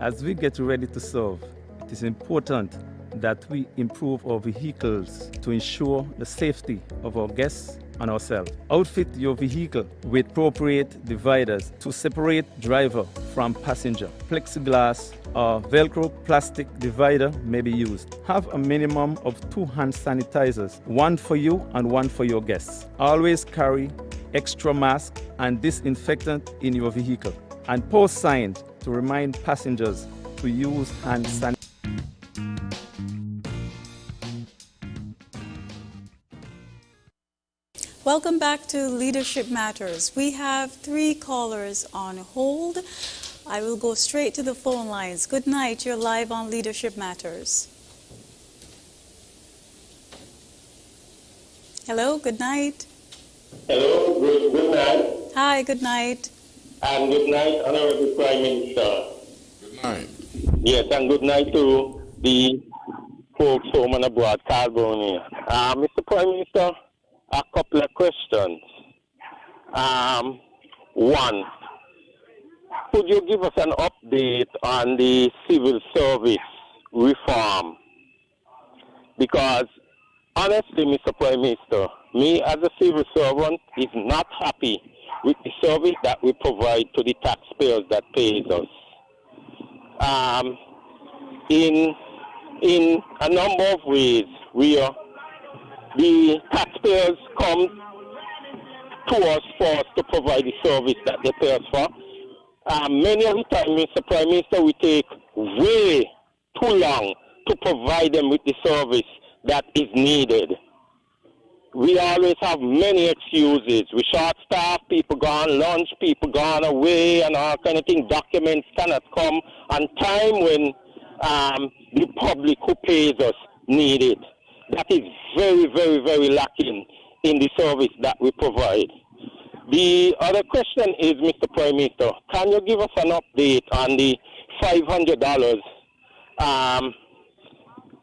S6: As we get ready to serve, it is important that we improve our vehicles to ensure the safety of our guests and ourselves. Outfit your vehicle with appropriate dividers to separate driver from passenger. Plexiglass or Velcro plastic divider may be used. Have a minimum of 2 hand sanitizers, 1 for you and 1 for your guests. Always carry extra mask and disinfectant in your vehicle, and post signs to remind passengers to use hand sanitizer.
S1: Welcome back to Leadership Matters. We have 3 callers on hold. I will go straight to the phone lines. Good night. You're live on Leadership Matters. Hello, good night.
S16: Hello, good night.
S1: Hi, good night.
S16: And good night, Honorable Prime Minister.
S15: Good night.
S16: Yes, and good night to the folks home and abroad, California. Mr. Prime Minister, a couple of questions. One, could you give us an update on the civil service reform? Because honestly, Mr. Prime Minister, me as a civil servant is not happy with the service that we provide to the taxpayers that pays us. In a number of ways, the taxpayers come to us for us to provide the service that they pay us for. Many of the time, Mr. Prime Minister, we take way too long to provide them with the service that is needed. We always have many excuses. We short staff, people gone lunch, people gone away, and all kind of things. Documents cannot come on time when the public who pays us need it. That is very, very, very lacking in the service that we provide. The other question is, Mr. Prime Minister, can you give us an update on the $500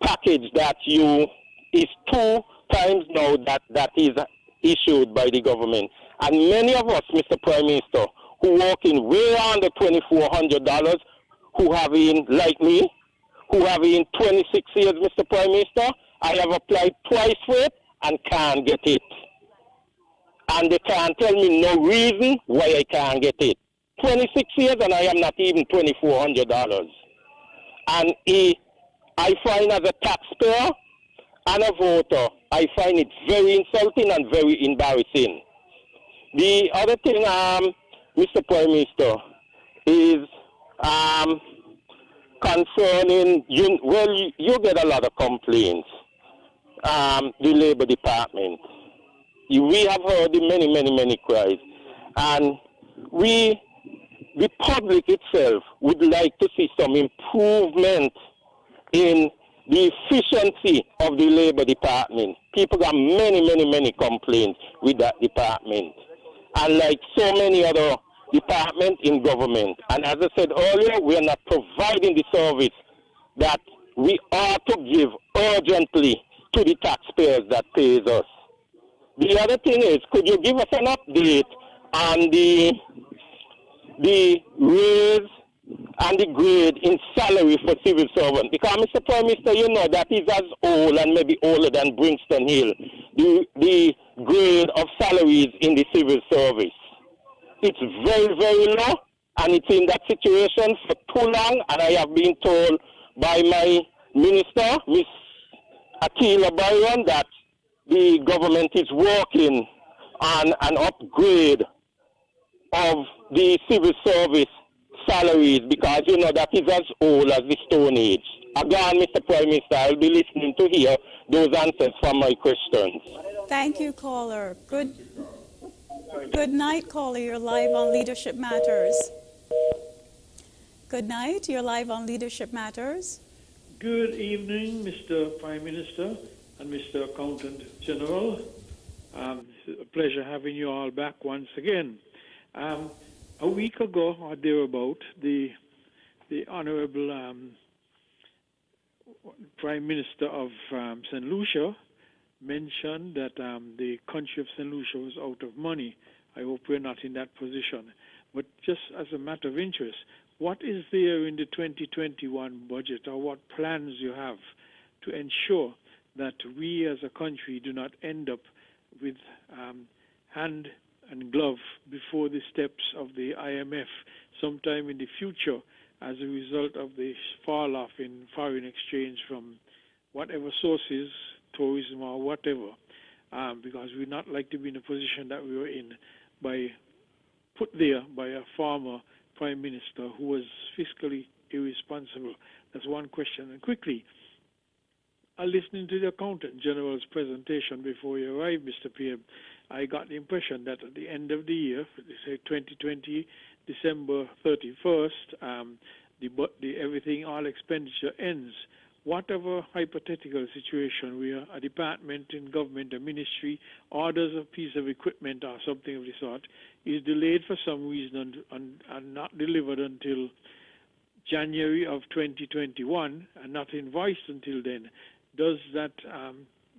S16: package that is 2 times now that is issued by the government? And many of us, Mr. Prime Minister, who work in way under $2,400, who have been, like me, who have been 26 years, Mr. Prime Minister, I have applied twice for it and can't get it. And they can't tell me no reason why I can't get it. 26 years and I am not even $2,400. And I find as a taxpayer and a voter, I find it very insulting and very embarrassing. The other thing, Mr. Prime Minister, is concerning, you get a lot of complaints, the Labor Department. We have heard many cries. And the public itself would like to see some improvement in the efficiency of the Labor Department. People got many complaints with that department. And like so many other departments in government. And as I said earlier, we are not providing the service that we ought to give urgently to the taxpayers that pays us. The other thing is, could you give us an update on the raise and the grade in salary for civil servants? Because, Mr. Prime Minister, you know that is as old and maybe older than Brixton Hill, the grade of salaries in the civil service. It's very low, and it's in that situation for too long, and I have been told by my minister, Ms. Akila Byron, that the government is working on an upgrade of the civil service salaries, because you know that is as old as the Stone Age. Again, Mr. Prime Minister, I'll be listening to hear those answers from my questions.
S1: Thank you, caller. Good night, caller. You're live on Leadership Matters. Good night. You're live on Leadership Matters.
S17: Good evening, Mr. Prime Minister and Mr. Accountant General. It's a pleasure having you all back once again. A week ago or thereabout, the Honorable Prime Minister of St. Lucia mentioned that the country of St. Lucia was out of money. I hope we're not in that position. But just as a matter of interest, what is there in the 2021 budget, or what plans you have to ensure that we as a country do not end up with hand and glove before the steps of the IMF sometime in the future as a result of the fall off in foreign exchange from whatever sources, tourism or whatever, because we'd not like to be in a position that we were in put there by a former Prime Minister who was fiscally irresponsible. That's one question. And quickly, listening to the Accountant General's presentation before you arrived, Mr. PM, I got the impression that at the end of the year, say 2020, December 31st, everything, all expenditure ends. Whatever hypothetical situation where a department in government, a ministry, orders a piece of equipment or something of the sort is delayed for some reason and not delivered until January of 2021 and not invoiced until then, does that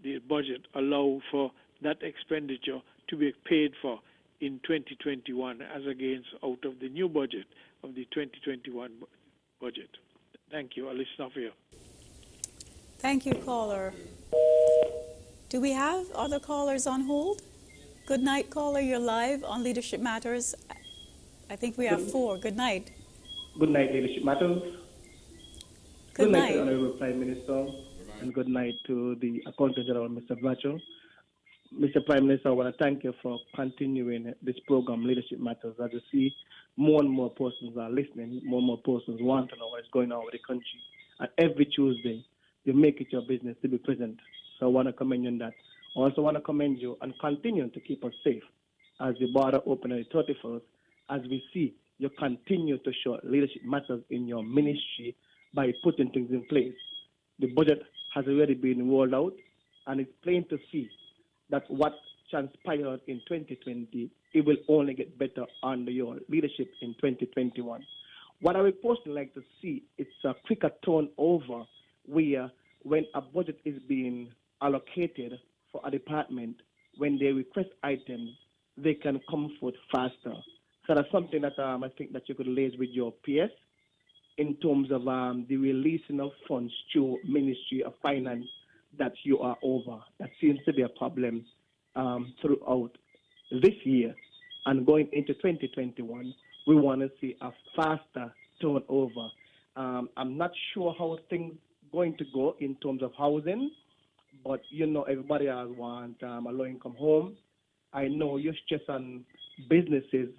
S17: the budget allow for that expenditure to be paid for in 2021 as against out of the new budget of the 2021 budget? Thank you. I'll listen off here.
S1: Thank you, caller. Do we have other callers on hold? Good night, caller. You're live on Leadership Matters. I think we have 4. Good night.
S18: Good night, Leadership Matters.
S1: Good night.
S18: To the Honorable Prime Minister, and good night to the Accountant General, Mr. Bracho. Mr. Prime Minister, I want to thank you for continuing this program, Leadership Matters. As you see, more and more persons are listening, more and more persons want to know what's going on with the country. And every Tuesday, you make it your business to be present. So I want to commend you on that. I also want to commend you and continue to keep us safe as the border open on the 31st, as we see you continue to show leadership matters in your ministry by putting things in place. The budget has already been rolled out, and it's plain to see that what transpired in 2020, it will only get better under your leadership in 2021. What I would personally like to see is a quicker turnover where when a budget is being allocated for a department, when they request items, they can come forth faster. So that's something that I think that you could liaise with your PS in terms of the releasing of funds to Ministry of Finance that you are over. That seems to be a problem throughout this year and going into 2021, we want to see a faster turnover. I'm not sure how things going to go in terms of housing, but everybody has want a low-income home. I know you're stress on businesses,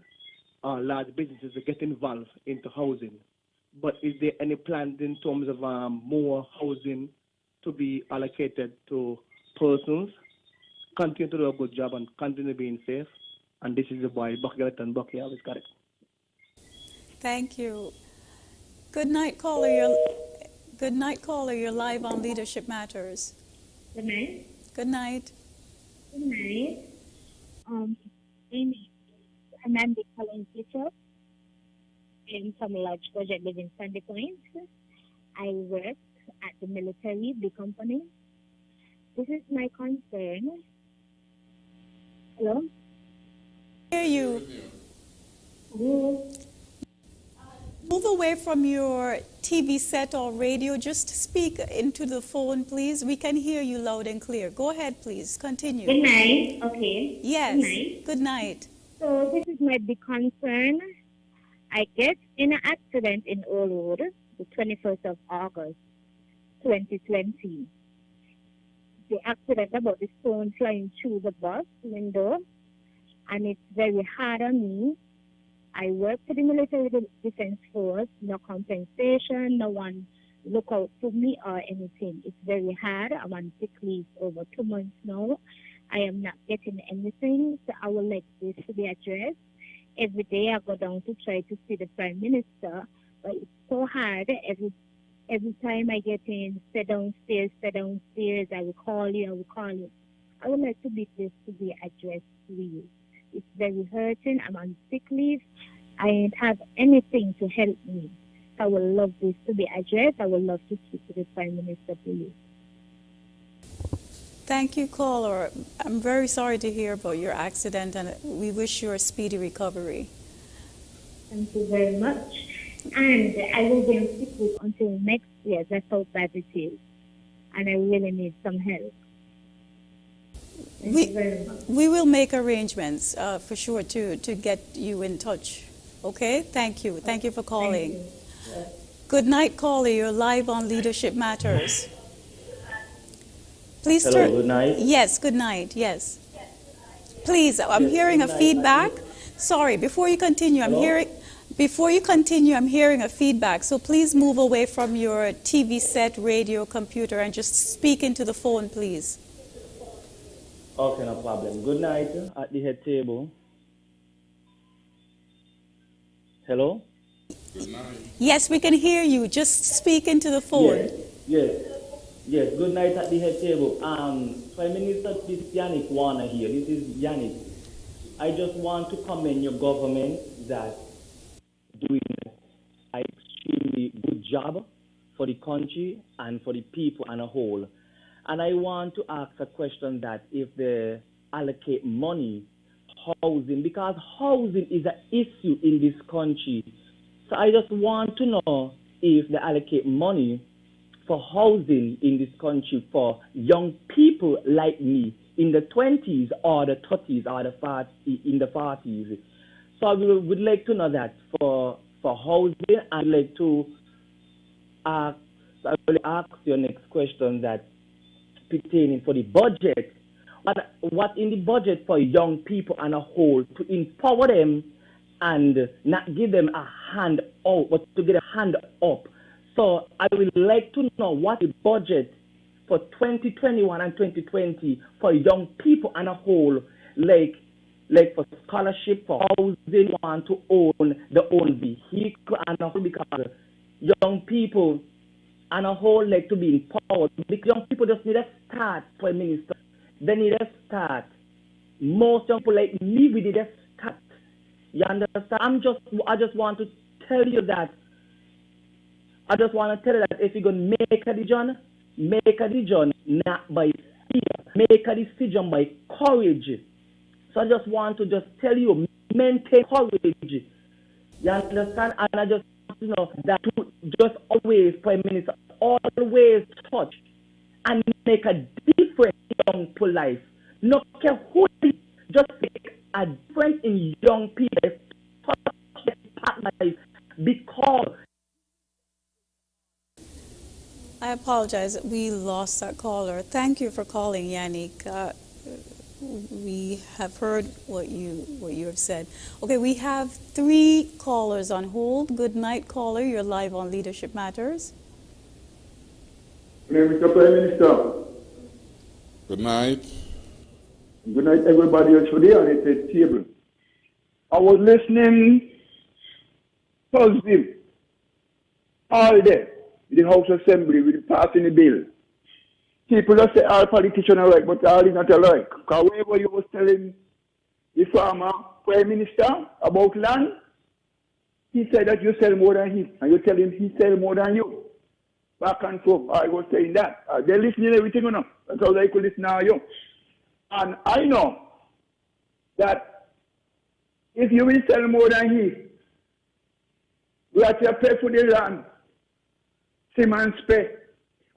S18: large businesses to get involved into housing. But is there any plans in terms of more housing to be allocated to persons? Continue to do a good job and continue being safe. And this is the boy, Bucky and Bucky. I always got it.
S1: Thank you. Good night, caller. You're live on Leadership Matters.
S19: Good night.
S1: Good night.
S19: Good night. I'm the Colin teacher. I'm from a large project living Sandy Point. I work at the military, the company. This is my concern. Hello?
S1: Hear you.
S19: Hello?
S1: Move away from your TV set or radio. Just speak into the phone, please. We can hear you loud and clear. Go ahead, please. Continue.
S19: Good night. Okay.
S1: Yes.
S19: Good night.
S1: Good night.
S19: So this is my big concern. I get in an accident in Old Road, the 21st of August, 2020. The accident about the stone flying through the bus window, and it's very hard on me. I work for the military defense force, no compensation, no one look out for me or anything. It's very hard. I'm on sick leave over 2 months now. I am not getting anything, so I would like this to be addressed. Every day I go down to try to see the Prime Minister, but it's so hard. Every time I get in, stay downstairs, I will call you. I would like to be this to be addressed, please. It's very hurting. I'm on sick leave. I don't have anything to help me. I would love this to be addressed. I would love to speak to the Prime Minister, please.
S1: Thank you, caller. I'm very sorry to hear about your accident, and we wish you a speedy recovery.
S19: Thank you very much. And I will be on sick leave until next year. That's how bad it is. And I really need some help. Thank you very much.
S1: We will make arrangements for sure to get you in touch. Okay? Thank you. Thank you for calling.
S19: Thank you. Yes.
S1: Good night, caller. You're live on Leadership Matters. Please
S20: Hello, good night.
S1: Yes, good night. Yes. Please, I'm hearing a feedback. Sorry, before you continue, I'm hearing a feedback. So please move away from your TV set, radio, computer, and just speak into the phone, please.
S20: Okay, no problem. Good night at the head table. Hello?
S15: Good night.
S1: Yes, we can hear you. Just speak into the phone.
S20: Yes. Good night at the head table. Prime Minister, this is Yannick Warner here. This is Yannick. I just want to commend your government that doing an extremely good job for the country and for the people as a whole. And I want to ask a question that if they allocate money, housing, because housing is an issue in this country. So I just want to know if they allocate money for housing in this country for young people like me in the 20s or the 30s or in the 40s. So I would like to know that for housing. I'd like to ask your next question that pertaining for the budget. What in the budget for young people as a whole to empower them and not give them a hand out, but to get a hand up. So I would like to know what the budget for 2021 and 2020 for young people as a whole, like for scholarship, for housing, want to own their own vehicle and a whole, because young people and a whole like to be empowered. Because young people just need a start, Prime Minister. They need a start. Most young people like me, we need a start. You understand? I just want to tell you that. I just want to tell you that if you're going to make a decision not by fear. Make a decision by courage. So I just want to just tell you, maintain courage. You understand? And I just want to know that to just always, Prime Minister, always touch and make a difference in young people's life. No care who it is, just make a difference in young people's
S1: I apologize. We lost that caller. Thank you for calling, Yannick. We have heard what you have said. Okay, we have 3 callers on hold. Good night, caller. You're live on Leadership Matters.
S21: Mr. Prime Minister.
S15: Good night.
S21: Good night, everybody else today on the table. I was listening Thursday all day in the House Assembly with passing the bill. People just say all politicians are right, but all is not alike. Because whenever you was telling the former Prime Minister about land, he said that you sell more than him, and you tell him he sell more than you. Back and forth, I was saying that. They're listening to everything, you know. That's how they could listen to you. And I know that if you will sell more than he, we have to pay for the land, Simmons pay.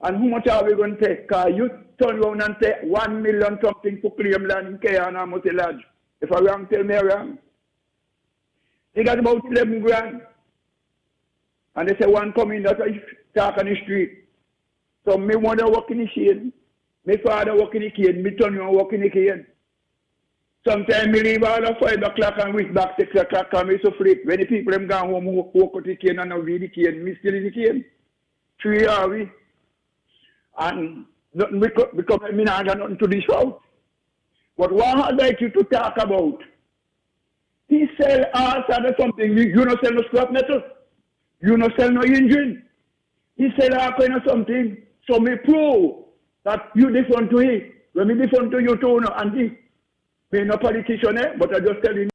S21: And how much are we going to pay? Because you turn around and say 1 million something for claim land in Kayan and Mote Lodge. If I wrong, tell me wrong. They got about 11 grand. And they say one coming that I talk on the street. So me mother work in the shade. My father work in the cane. Me turn around work in the cane. Sometimes me leave all at 5 o'clock and reach back 6 o'clock and me so sleep. When the people them gone home, walk out the cane and now read the cane. Me still in the cane. 3 are we. And nothing because I mean I got nothing to dish out. But what I'd like you to talk about, he sell all sort of something. You don't sell no scrap metal. You don't sell no engine. He sell all kind of something. So me prove that you different to him. When me different to you too, no, and he. Me no politician, but I just tell him.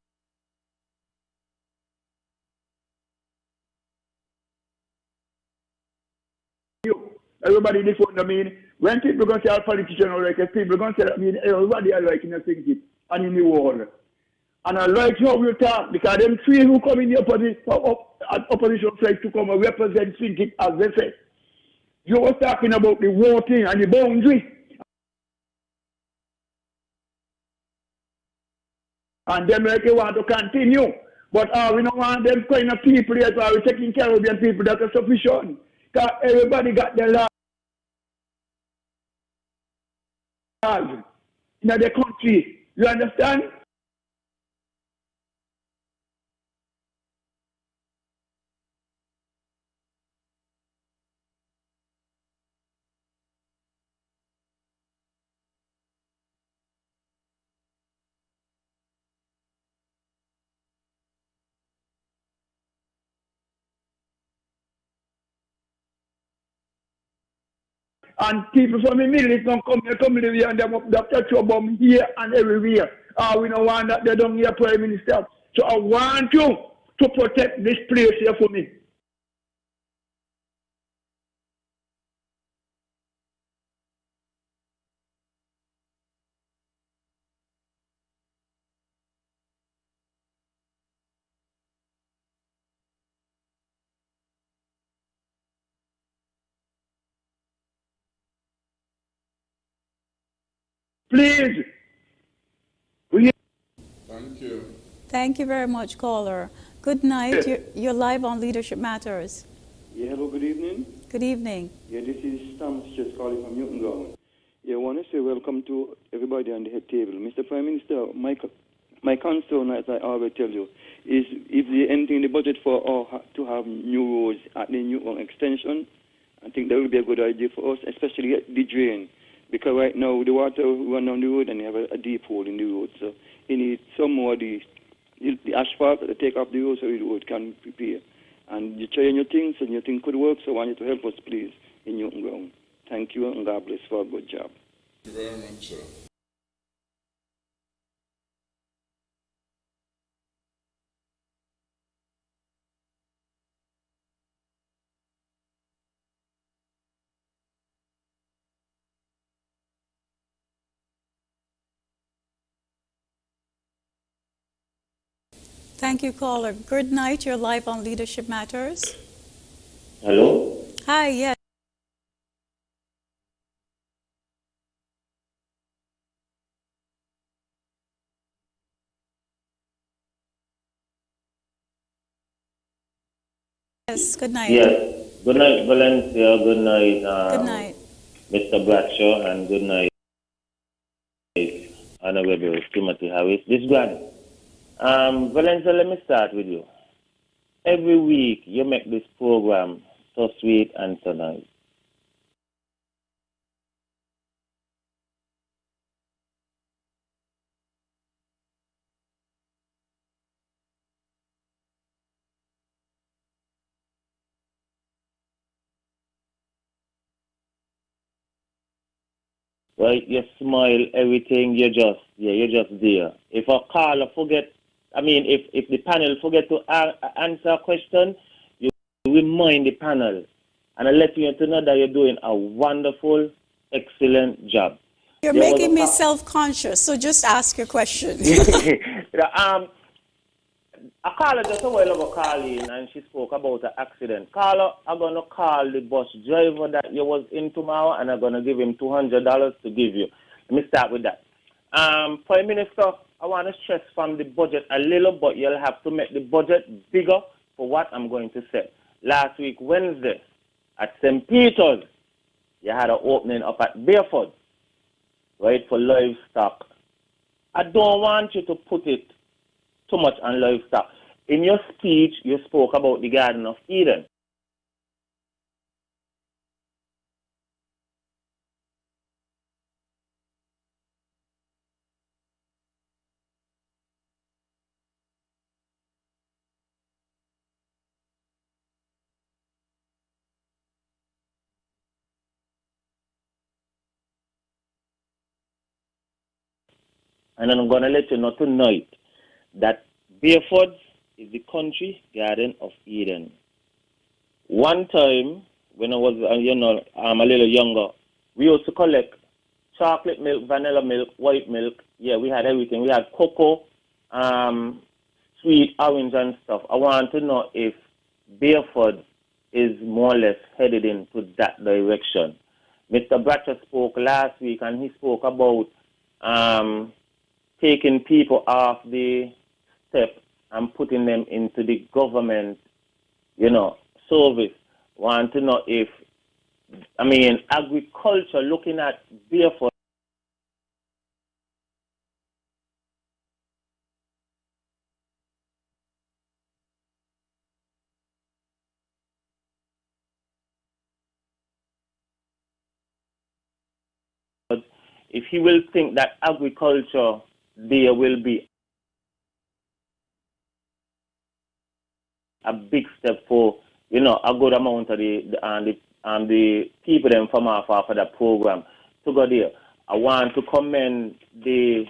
S21: Everybody different. I mean, when people going to say a politician or like a people going to say, I mean, everybody are like in a thinking and in the world. And I like how you talk because them 3 who come in the opposition side to come and represent thinking as they say. You were talking about the war thing and the boundary. And them like you want to continue. But we don't want them kind of people here, so we're taking care of them people that are sufficient. Because everybody got their laws in the country. You understand? And people from the middle is going to come live here and they have to throw bomb here and everywhere. We don't want that they don't hear Prime Minister. So I want you to protect this place here for me. Please.
S15: Thank you.
S1: Thank you very much, caller. Good night. You're live on Leadership Matters.
S22: Yeah, hello, good evening.
S1: Good evening.
S22: Yeah, this is Tom just calling from Newton Ground. Yeah, I want to say welcome to everybody on the head table. Mr. Prime Minister, my concern, as I always tell you, is if there's anything in the budget for to have new roads at the Newton extension, I think that would be a good idea for us, especially at the drain. Because right now the water run down the road and you have a deep hole in the road. So you need some more the asphalt to take off the road so the road can prepare. And you're trying your things and your thing could work, so I want you to help us, please, in Newton Ground. Thank you and God bless for a good job.
S1: Thank you, caller. Good night. You're live on Leadership Matters.
S22: Hello?
S1: Hi, yes. Yes, good night.
S22: Yes,
S2: Good night, Valencia. Good night,
S1: Good night.
S2: Mr. Bradshaw, and good night, Honorable Timothy Harris. This is Granny. Valencia, let me start with you. Every week you make this program so sweet and so nice. Right, you smile, everything, you're just there. If a caller if the panel forget to answer a question, you remind the panel. And I let you know that you're doing a wonderful, excellent job.
S1: You're making me self-conscious, so just ask your question.
S2: A caller just a while ago called in and she spoke about an accident. Caller, I'm going to call the bus driver that you was in tomorrow and I'm going to give him $200 to give you. Let me start with that. Prime Minister, I want to stress from the budget a little, but you'll have to make the budget bigger for what I'm going to say. Last week, Wednesday, at St. Peter's, you had an opening up at Beaufort, right, for livestock. I don't want you to put it too much on livestock. In your speech, you spoke about the Garden of Eden. And I'm going to let you know tonight that Beaufort is the country Garden of Eden. One time, when I was a little younger, we used to collect chocolate milk, vanilla milk, white milk. Yeah, we had everything. We had cocoa, sweet orange and stuff. I want to know if Beaufort is more or less headed into that direction. Mr. Bradshaw spoke last week and he spoke about taking people off the step and putting them into the government, service. Want to know if, agriculture, looking at Beaufort, if he will think that agriculture there will be a big step for, a good amount of the people them from off of that program to go there. I want to commend the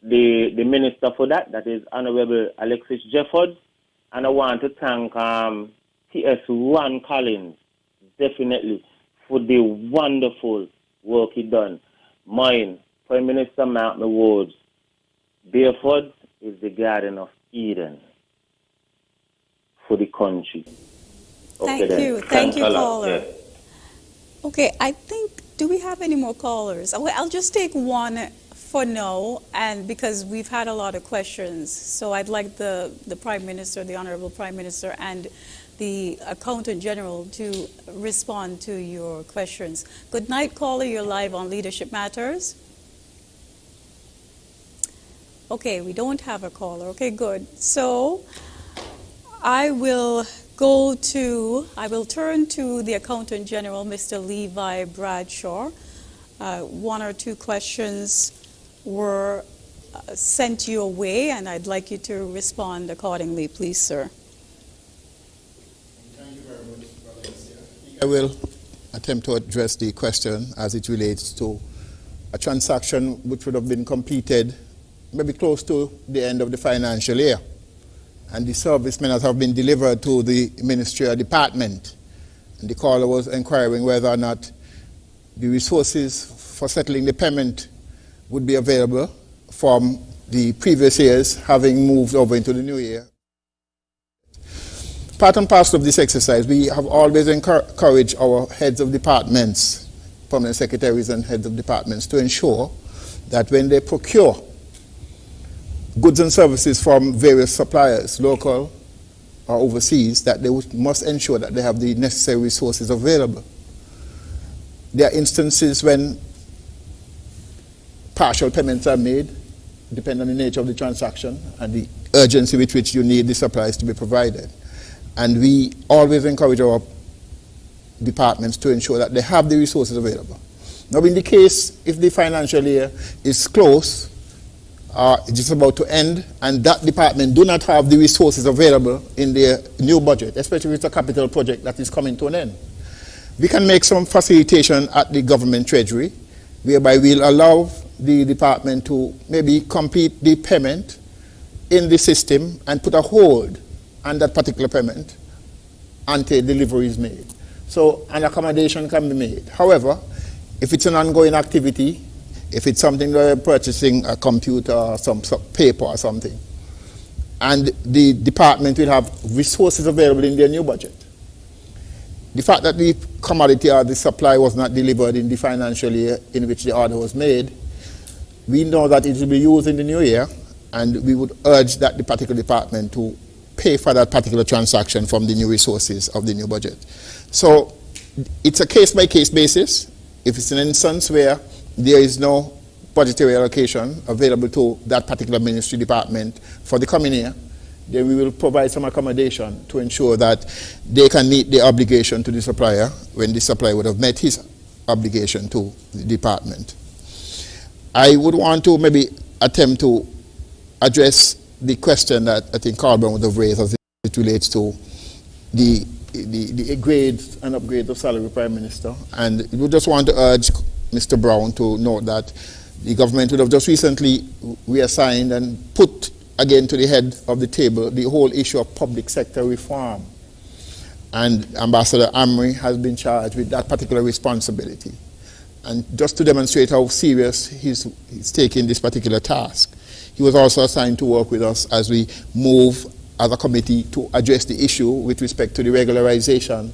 S2: minister for that is Honorable Alexis Jeffords, and I want to thank T.S. Ron Collins, definitely, for the wonderful work he done. Mine, Prime Minister Mark Woods, Beaufort is the Garden of Eden for the country. Okay,
S1: Thank you, caller.
S2: Yeah.
S1: Okay, I think, do we have any more callers? I'll just take one for now, and because we've had a lot of questions, so I'd like the Prime Minister, the Honorable Prime Minister, and the Accountant General to respond to your questions. Good night, caller. You're live on Leadership Matters. Okay, we don't have a caller. Okay, good. So I will turn to the Accountant General, Mr. Levi Bradshaw. One or two questions were sent your way, and I'd like you to respond accordingly, please, sir.
S7: Thank you very much, Valencia. I will attempt to address the question as it relates to a transaction which would have been completed maybe close to the end of the financial year. And the servicemen have been delivered to the ministerial department. And the caller was inquiring whether or not the resources for settling the payment would be available from the previous years, having moved over into the new year. Part and parcel of this exercise, we have always encouraged our heads of departments, permanent secretaries and heads of departments, to ensure that when they procure goods and services from various suppliers, local or overseas, that they must ensure that they have the necessary resources available. There are instances when partial payments are made, depending on the nature of the transaction and the urgency with which you need the supplies to be provided. And we always encourage our departments to ensure that they have the resources available. Now, in the case, if the financial year is close, just about to end, and that department do not have the resources available in their new budget, especially if it's a capital project that is coming to an end, we can make some facilitation at the government treasury, whereby we'll allow the department to maybe complete the payment in the system and put a hold on that particular payment until delivery is made. So an accommodation can be made. However, if it's an ongoing activity, if it's something that you're purchasing, a computer or some paper or something, and the department will have resources available in their new budget. The fact that the commodity or the supply was not delivered in the financial year in which the order was made, we know that it will be used in the new year, and we would urge that the particular department to pay for that particular transaction from the new resources of the new budget. So it's a case-by-case basis. If it's an instance where there is no budgetary allocation available to that particular ministry department for the coming year, then we will provide some accommodation to ensure that they can meet the obligation to the supplier when the supplier would have met his obligation to the department. I would want to maybe attempt to address the question that I think Carl Brown would have raised as it relates to the grades and upgrades of salary Prime Minister. And we just want to urge Mr. Brown to note that the government would have just recently reassigned and put again to the head of the table the whole issue of public sector reform. And Ambassador Amri has been charged with that particular responsibility. And just to demonstrate how serious he's taking this particular task, he was also assigned to work with us as we move as a committee to address the issue with respect to the regularization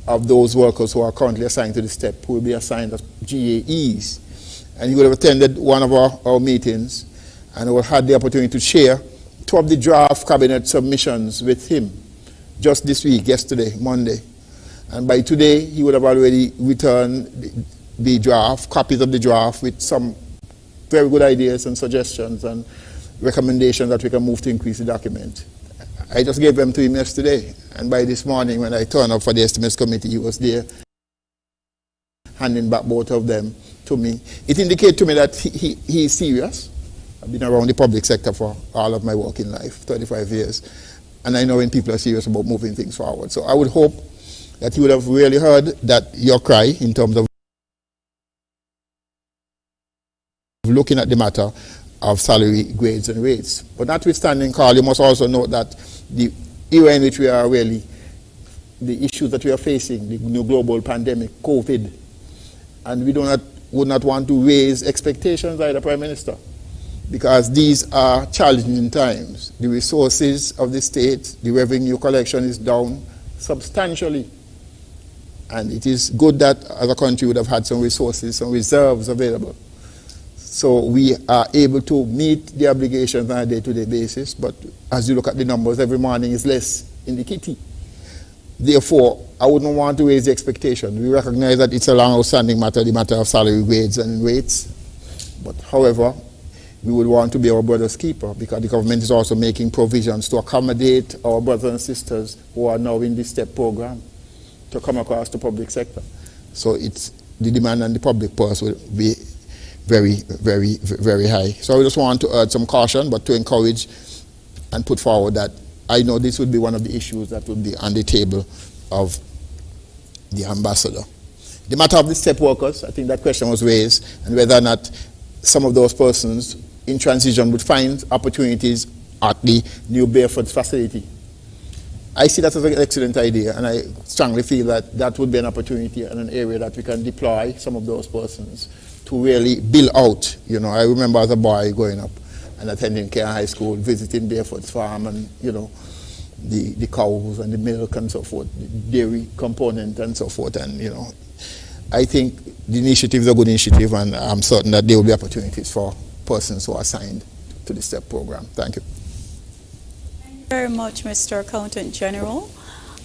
S7: of those workers who are currently assigned to the STEP, who will be assigned as GAEs. And he would have attended one of our meetings and we had the opportunity to share two of the draft cabinet submissions with him just this week, yesterday, Monday. And by today, he would have already returned the draft, copies of the draft with some very good ideas and suggestions and recommendations that we can move to increase the document. I just gave them to him yesterday, and by this morning when I turned up for the estimates committee, he was there handing back both of them to me. It indicates to me that he is serious. I've been around the public sector for all of my working life, 35 years, and I know when people are serious about moving things forward. So I would hope that he would have really heard that your cry in terms of looking at the matter of salary grades and rates. But notwithstanding, Carl, you must also note that the era in which we are really, the issues that we are facing, the new global pandemic, COVID, and we would not want to raise expectations either, Prime Minister, because these are challenging times. The resources of the state, the revenue collection is down substantially. And it is good that as a country would have had some resources, some reserves available. So we are able to meet the obligations on a day-to-day basis, but as you look at the numbers, every morning is less in the kitty. Therefore, I wouldn't want to raise the expectation. We recognize that it's a long outstanding matter, the matter of salary grades and rates. But however, we would want to be our brother's keeper, because the government is also making provisions to accommodate our brothers and sisters who are now in the STEP program to come across the public sector. So it's the demand on the public purse will be very, very, very high. So I just want to urge some caution, but to encourage and put forward that I know this would be one of the issues that would be on the table of the ambassador. The matter of the STEP workers, I think that question was raised, and whether or not some of those persons in transition would find opportunities at the new Barefoot facility. I see that as an excellent idea, and I strongly feel that that would be an opportunity and an area that we can deploy some of those persons to really build out. You know, I remember as a boy growing up and attending Cairn High School, visiting Barefoot's farm and, you know, the cows and the milk and so forth, the dairy component and so forth. And, you know, I think the initiative is a good initiative, and I'm certain that there will be opportunities for persons who are assigned to the STEP program. Thank you.
S8: Thank you
S1: Very much, Mr. Accountant General.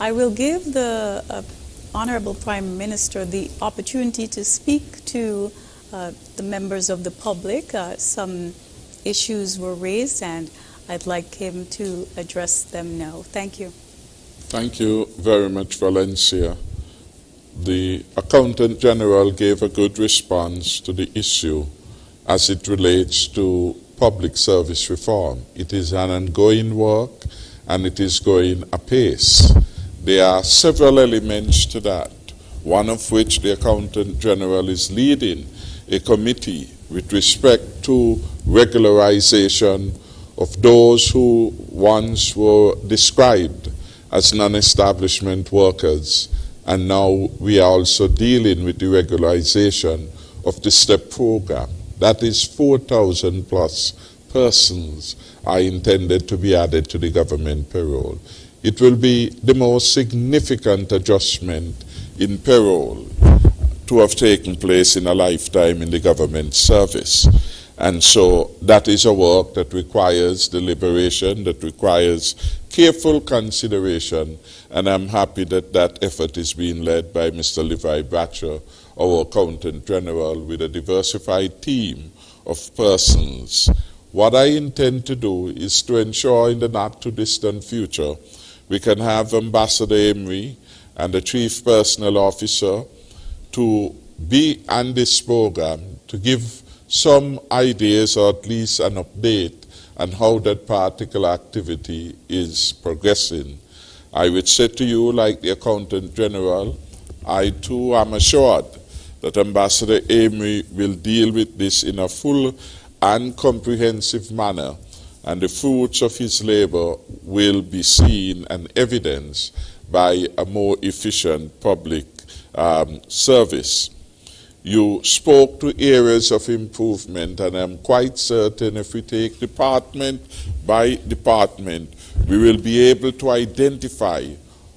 S1: I will give the Honorable Prime Minister the opportunity to speak to the members of the public. Some issues were raised, and I'd like him to address them now. Thank you.
S15: Thank you very much, Valencia. The Accountant General gave a good response to the issue as it relates to public service reform. It is an ongoing work and it is going apace. There are several elements to that, one of which the Accountant General is leading a committee with respect to regularization of those who once were described as non-establishment workers, and now we are also dealing with the regularization of the STEP program. That is 4,000 plus persons are intended to be added to the government payroll. It will be the most significant adjustment in payroll to have taken place in a lifetime in the government service. And so that is a work that requires deliberation, that requires careful consideration, and I'm happy that that effort is being led by Mr. Levi Batcher, our Accountant General, with a diversified team of persons. What I intend to do is to ensure in the not-too-distant future we can have Ambassador Emery and the Chief Personnel Officer to be on this program to give some ideas or at least an update on how that particular activity is progressing. I would say to you, like the Accountant General, I too am assured that Ambassador Emery will deal with this in a full and comprehensive manner, and the fruits of his labor will be seen and evidenced by a more efficient public service. You spoke to areas of improvement, and I'm quite certain if we take department by department, we will be able to identify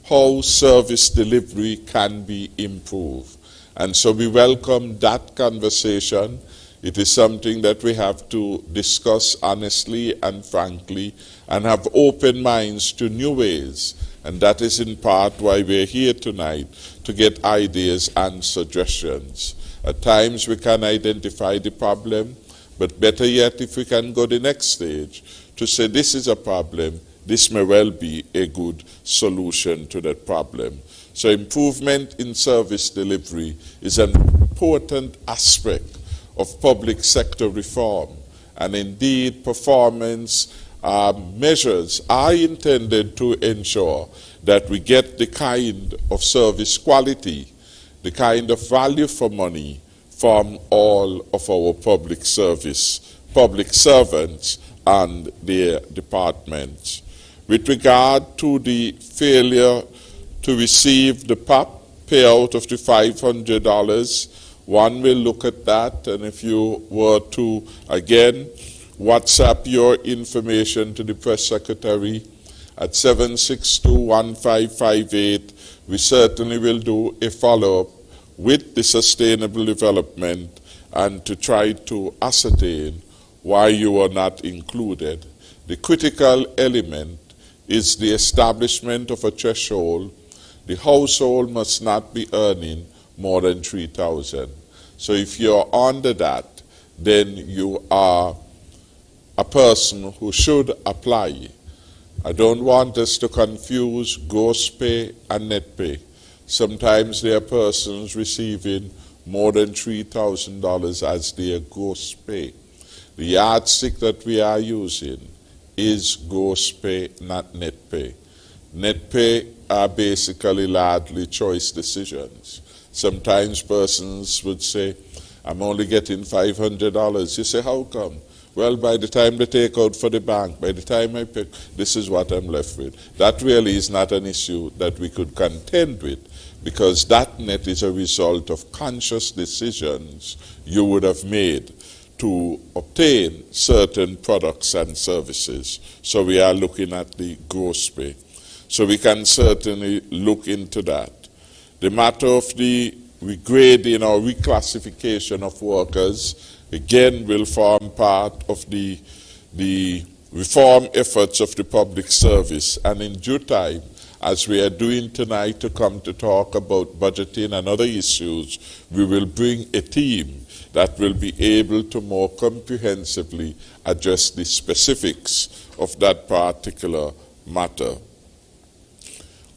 S15: how service delivery can be improved. And so we welcome that conversation. It is something that we have to discuss honestly and frankly and have open minds to new ways. And that is in part why we're here tonight, to get ideas and suggestions. At times we can identify the problem, but better yet if we can go the next stage to say this is a problem, this may well be a good solution to that problem. So improvement in service delivery is an important aspect of public sector reform, and indeed performance measures are intended to ensure that we get the kind of service quality, the kind of value for money from all of our public servants and their departments. With regard to the failure to receive the PAP payout of the $500, one will look at that, and if you were to, again, WhatsApp your information to the press secretary at 762-1558, we certainly will do a follow-up with the Sustainable Development and to try to ascertain why you were not included. The critical element is the establishment of a threshold. The household must not be earning more than $3,000. So if you're under that, then you are a person who should apply. I don't want us to confuse gross pay and net pay. Sometimes there are persons receiving more than $3,000 as their gross pay. The yardstick that we are using is gross pay, not net pay. Net pay are basically largely choice decisions. Sometimes persons would say, I'm only getting $500. You say, how come? Well, by the time they take out for the bank, by the time I pick, this is what I'm left with. That really is not an issue that we could contend with, because that net is a result of conscious decisions you would have made to obtain certain products and services. So we are looking at the gross pay. So we can certainly look into that. The matter of the regrading or reclassification of workers, again, will form part of the reform efforts of the public service, and in due time, as we are doing tonight to come to talk about budgeting and other issues, we will bring a team that will be able to more comprehensively address the specifics of that particular matter.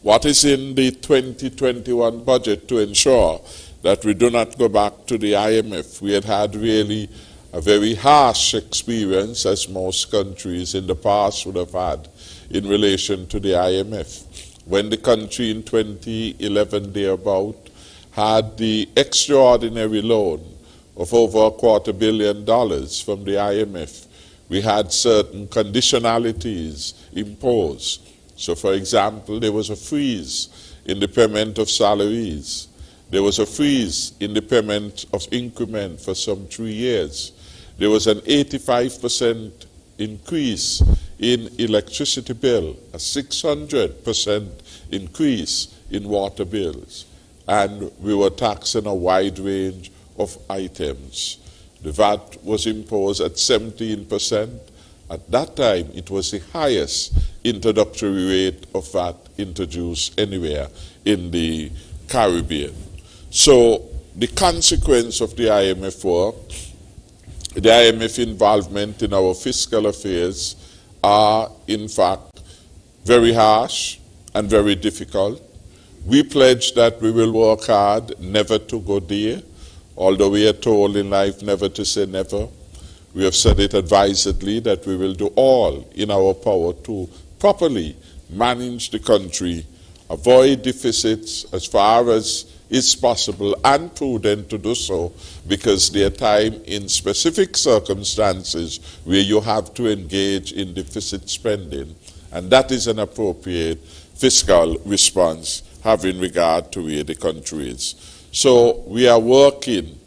S15: What is in the 2021 budget to ensure that we do not go back to the IMF? We had really a very harsh experience, as most countries in the past would have had, in relation to the IMF. When the country in 2011 thereabout had the extraordinary loan of over $250 million from the IMF, we had certain conditionalities imposed. So, for example, there was a freeze in the payment of salaries. There was a freeze in the payment of increment for some 3 years. There was an 85% increase in electricity bill, a 600% increase in water bills, and we were taxing a wide range of items. The VAT was imposed at 17%. At that time, it was the highest introductory rate of VAT introduced anywhere in the Caribbean. So the consequence of the IMF work, the IMF involvement in our fiscal affairs are in fact very harsh and very difficult. We pledge that we will work hard never to go there, although we are told in life never to say never. We have said it advisedly that we will do all in our power to properly manage the country, avoid deficits as far as is possible and prudent to do so, because there are times in specific circumstances where you have to engage in deficit spending, and that is an appropriate fiscal response having regard to where the country is. So we are working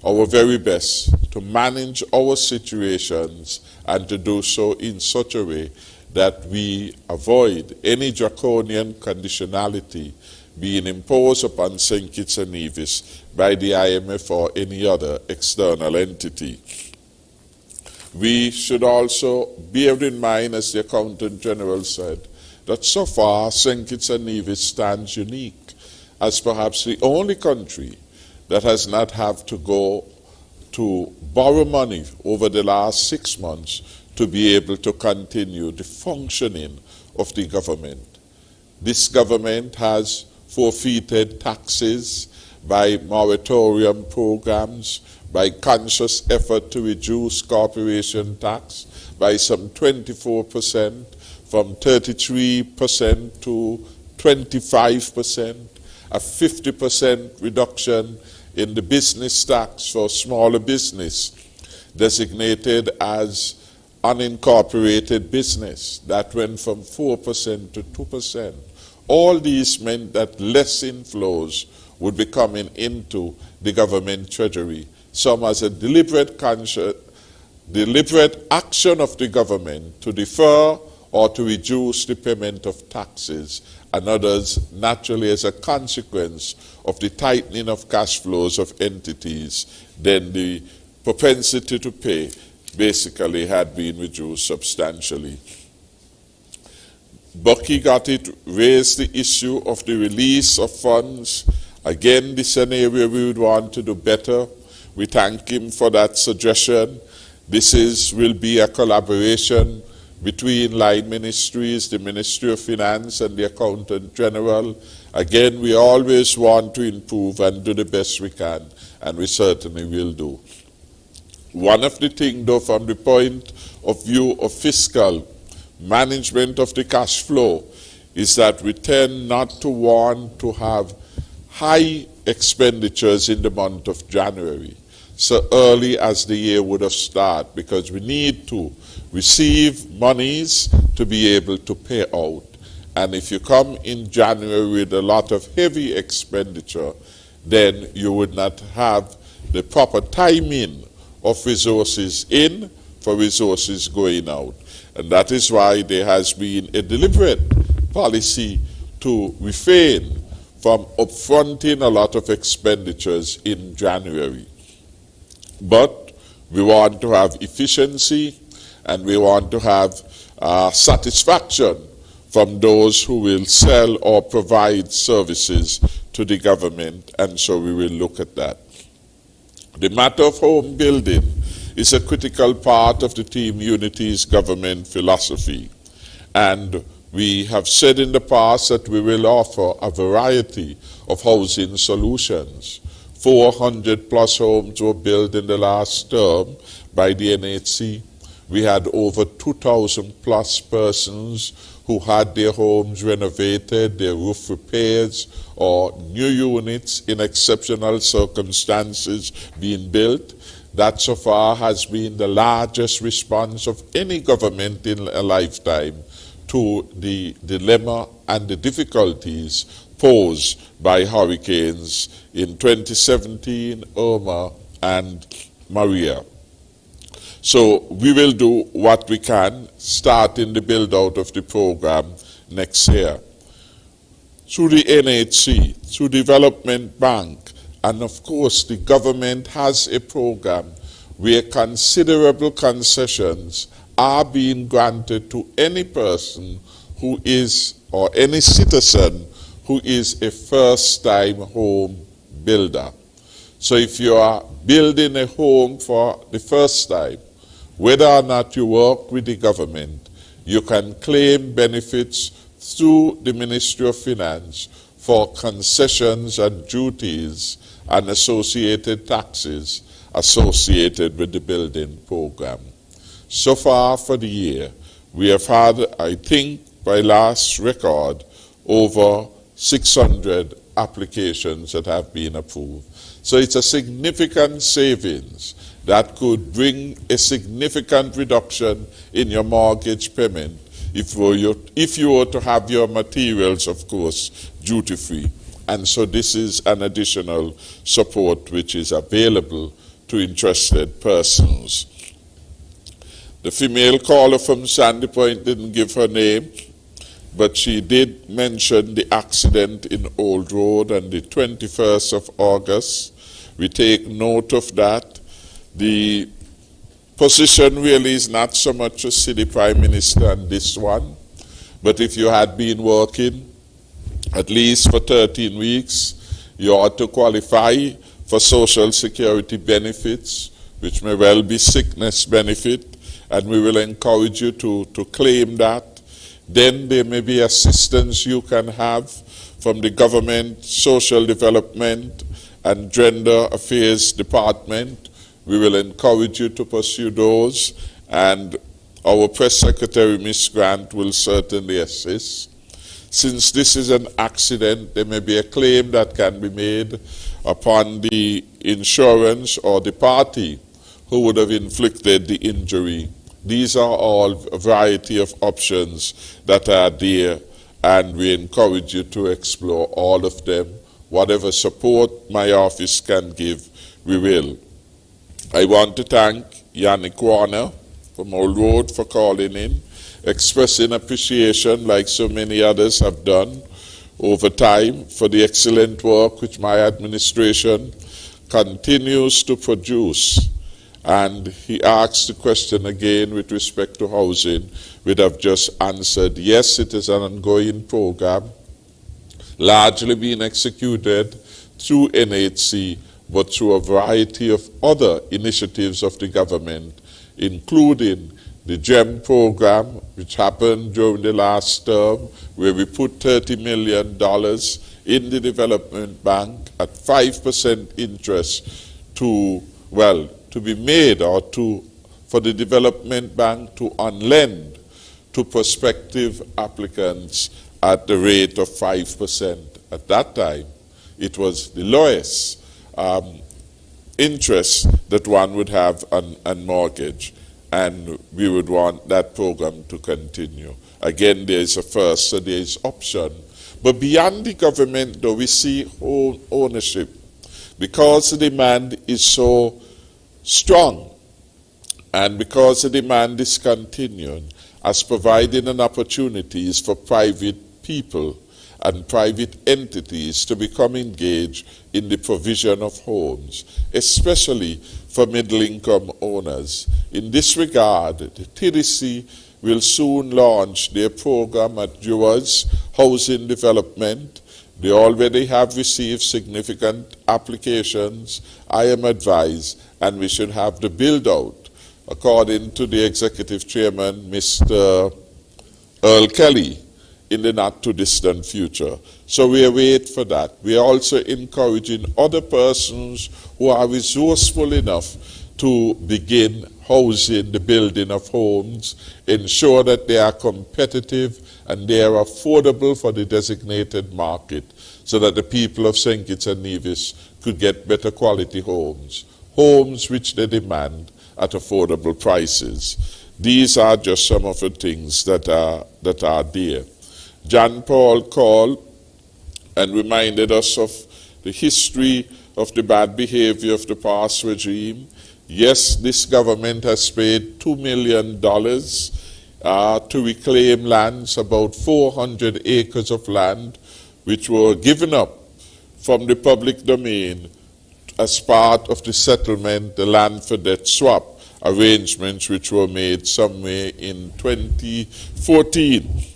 S15: our very best to manage our situations and to do so in such a way that we avoid any draconian conditionality being imposed upon St. Kitts and Nevis by the IMF or any other external entity. We should also bear in mind, as the Accountant General said, that so far St. Kitts and Nevis stands unique as perhaps the only country that has not had to go to borrow money over the last 6 months to be able to continue the functioning of the government. This government has forfeited taxes by moratorium programs, by conscious effort to reduce corporation tax by some 24%, from 33% to 25%, a 50% reduction in the business tax for smaller business designated as unincorporated business. That went from 4% to 2%. All these meant that less inflows would be coming into the government treasury, some as a deliberate action of the government to defer or to reduce the payment of taxes, and others naturally as a consequence of the tightening of cash flows of entities. Then the propensity to pay basically had been reduced substantially. Bucky got it, raised the issue of the release of funds. Again, this is an area we would want to do better. We thank him for that suggestion. This will be a collaboration between line ministries, the Ministry of Finance and the Accountant General. Again, we always want to improve and do the best we can, and we certainly will do. One of the things, though, from the point of view of fiscal management of the cash flow, is that we tend not to want to have high expenditures in the month of January, so early as the year would have started, because we need to receive monies to be able to pay out. And if you come in January with a lot of heavy expenditure, then you would not have the proper timing of resources in for resources going out. And that is why there has been a deliberate policy to refrain from upfronting a lot of expenditures in January. But we want to have efficiency, and we want to have satisfaction from those who will sell or provide services to the government, and so we will look at that. The matter of home building is a critical part of the Team Unity's government philosophy, and we have said in the past that we will offer a variety of housing solutions. 400 plus homes were built in the last term by the NHC. We had over 2,000 plus persons who had their homes renovated, their roof repairs, or new units in exceptional circumstances being built. That so far has been the largest response of any government in a lifetime to the dilemma and the difficulties posed by hurricanes in 2017, Irma, and Maria. So we will do what we can, starting the build-out of the program next year. Through the NHC, through Development Bank, and of course the government has a program where considerable concessions are being granted to any person who is, or any citizen who is a first-time home builder. So if you are building a home for the first time, whether or not you work with the government, you can claim benefits through the Ministry of Finance for concessions and duties and associated taxes associated with the building program. So far for the year, we have had, I think, by last record, over 600 applications that have been approved. So it's a significant savings that could bring a significant reduction in your mortgage payment if you were to have your materials, of course, duty-free. And so this is an additional support which is available to interested persons. The female caller from Sandy Point didn't give her name, but she did mention the accident in Old Road on the 21st of August. We take note of that. The position really is not so much to see the Prime Minister on this one, but if you had been working at least for 13 weeks, you ought to qualify for Social Security benefits, which may well be sickness benefit, and we will encourage you to claim that. Then there may be assistance you can have from the Government Social Development and Gender Affairs Department. We will encourage you to pursue those, and our Press Secretary, Ms. Grant, will certainly assist. Since this is an accident, there may be a claim that can be made upon the insurance or the party who would have inflicted the injury. These are all a variety of options that are there, and we encourage you to explore all of them. Whatever support my office can give, we will. I want to thank Yannick Warner from Old Road for calling in, expressing appreciation like so many others have done over time for the excellent work which my administration continues to produce. And he asked the question again with respect to housing, which I've just answered. Yes, it is an ongoing program, largely being executed through NHC, but through a variety of other initiatives of the government, including the GEM program, which happened during the last term, where we put $30 million in the Development Bank at 5% interest to be made, or for the Development Bank to unlend to prospective applicants at the rate of 5%. At that time, it was the lowest interest that one would have on mortgage, and we would want that program to continue. Again, there is a first, so there is option. But beyond the government, though, we see ownership. Because the demand is so strong, and because the demand is continuing, as providing an opportunities for private people and private entities to become engaged in the provision of homes, especially for middle-income owners. In this regard, the TDC will soon launch their program at Jua's Housing Development. They already have received significant applications, I am advised, and we should have the build-out, according to the Executive Chairman, Mr. Earl Kelly, in the not-too-distant future. So we await for that. We are also encouraging other persons who are resourceful enough to begin housing, the building of homes, ensure that they are competitive and they are affordable for the designated market so that the people of St. Kitts and Nevis could get better quality homes, homes which they demand at affordable prices. These are just some of the things that are there. John Paul called and reminded us of the history of the bad behavior of the past regime. Yes, this government has paid $2 million to reclaim lands, about 400 acres of land, which were given up from the public domain as part of the settlement, the land for debt swap arrangements, which were made somewhere in 2014.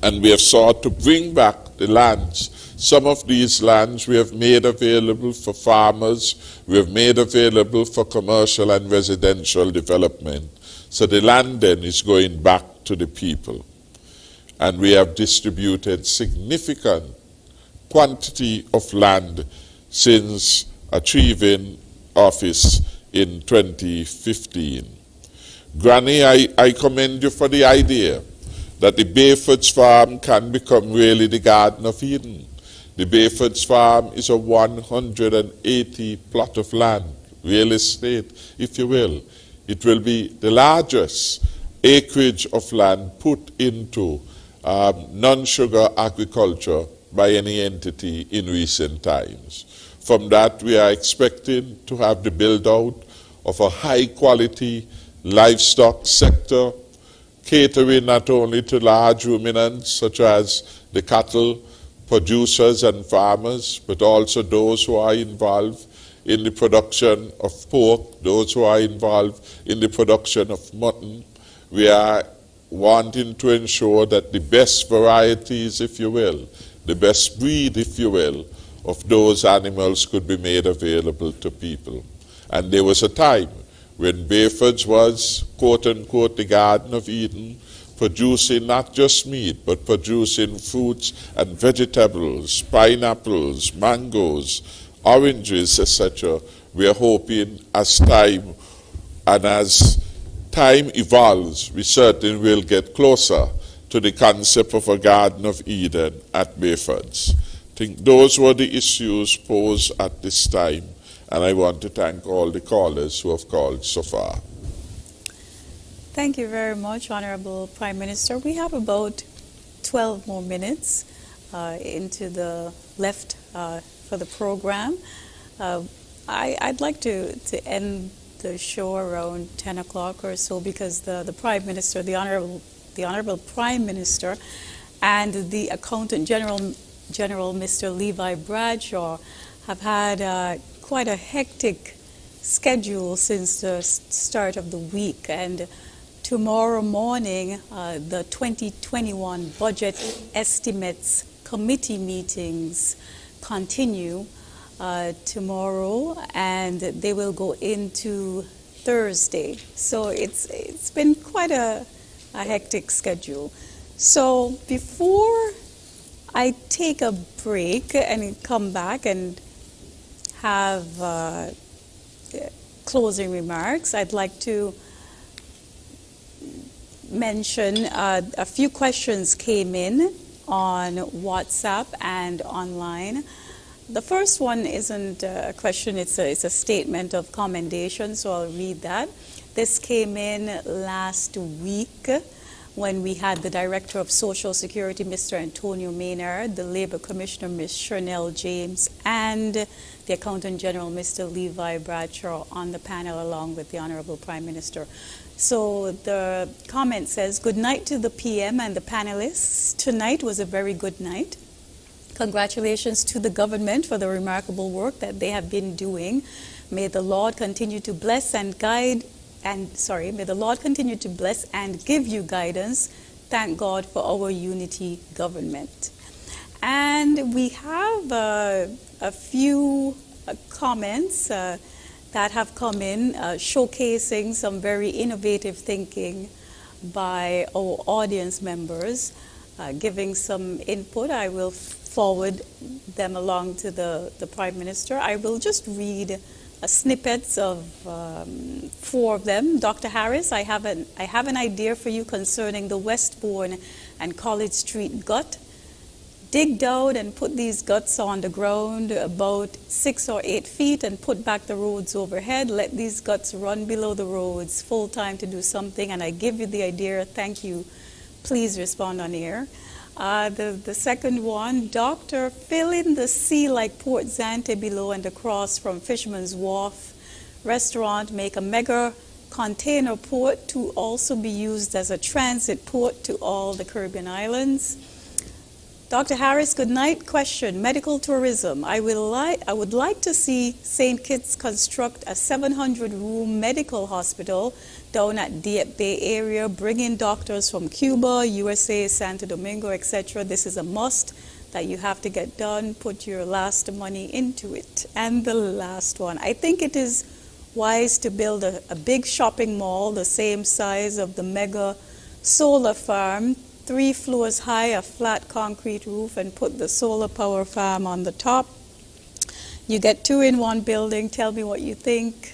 S15: And we have sought to bring back the lands. Some of these lands we have made available for farmers, we have made available for commercial and residential development. So the land then is going back to the people. And we have distributed significant quantity of land since achieving office in 2015. Granny, I commend you for the idea that the Bayfords Farm can become really the Garden of Eden. The Bayfords Farm is a 180 plot of land, real estate, if you will. It will be the largest acreage of land put into non-sugar agriculture by any entity in recent times. From that, we are expecting to have the build-out of a high-quality livestock sector, catering not only to large ruminants such as the cattle producers and farmers, but also those who are involved in the production of pork, those who are involved in the production of mutton. We are wanting to ensure that the best varieties, if you will, the best breed, if you will, of those animals could be made available to people. And there was a time when Bayfords was, quote-unquote, the Garden of Eden, producing not just meat, but producing fruits and vegetables, pineapples, mangoes, oranges, etc. We are hoping as time evolves, we certainly will get closer to the concept of a Garden of Eden at Bayfords. I think those were the issues posed at this time, and I want to thank all the callers who have called so far.
S1: Thank you very much, Honorable Prime Minister. We have about 12 more minutes into the left for the program. I'd like to end the show around 10 o'clock or so, because the Prime Minister, the Honorable Prime Minister, and the Accountant General Mr. Levi Bradshaw have had quite a hectic schedule since the start of the week. And tomorrow morning, the 2021 Budget Estimates Committee meetings continue tomorrow, and they will go into Thursday. So it's been quite a hectic schedule. So before I take a break and come back and have closing remarks, I'd like to mention a few questions came in on WhatsApp and online. The first one isn't a question, it's a statement of commendation, so I'll read that. This came in last week when we had the Director of Social Security, Mr. Antonio Maynard, the Labor Commissioner, Ms. Chanel James, and the Accountant General, Mr. Levi Bradshaw, on the panel along with the Honorable Prime Minister. So the comment says, "Good night to the PM and the panelists. Tonight was a very good night. Congratulations to the government for the remarkable work that they have been doing. May the Lord continue to bless and guide, may the Lord continue to bless and give you guidance. Thank God for our unity government. And we have a few comments that have come in showcasing some very innovative thinking by our audience members, giving some input. I will forward them along to the Prime Minister. I will just read snippets of 4 of them. Dr. Harris, I have an idea for you concerning the Westbourne and College Street gut. Dig down and put these guts on the ground about 6 or 8 feet and put back the roads overhead. Let these guts run below the roads full time to do something. And I give you the idea. Thank you. Please respond on air. The second one, Doctor, fill in the sea like Port Zante below and across from Fisherman's Wharf restaurant. Make a mega container port to also be used as a transit port to all the Caribbean islands. Dr. Harris, good night. Question, medical tourism. I would like to see St. Kitts construct a 700-room medical hospital down at Dieppe Bay area, bring in doctors from Cuba, USA, Santo Domingo, etc. This is a must that you have to get done. Put your last money into it. And the last one, I think it is wise to build a big shopping mall the same size of the mega solar farm, 3 floors high, a flat concrete roof, and put the solar power farm on the top. You get 2 in one building. Tell me what you think.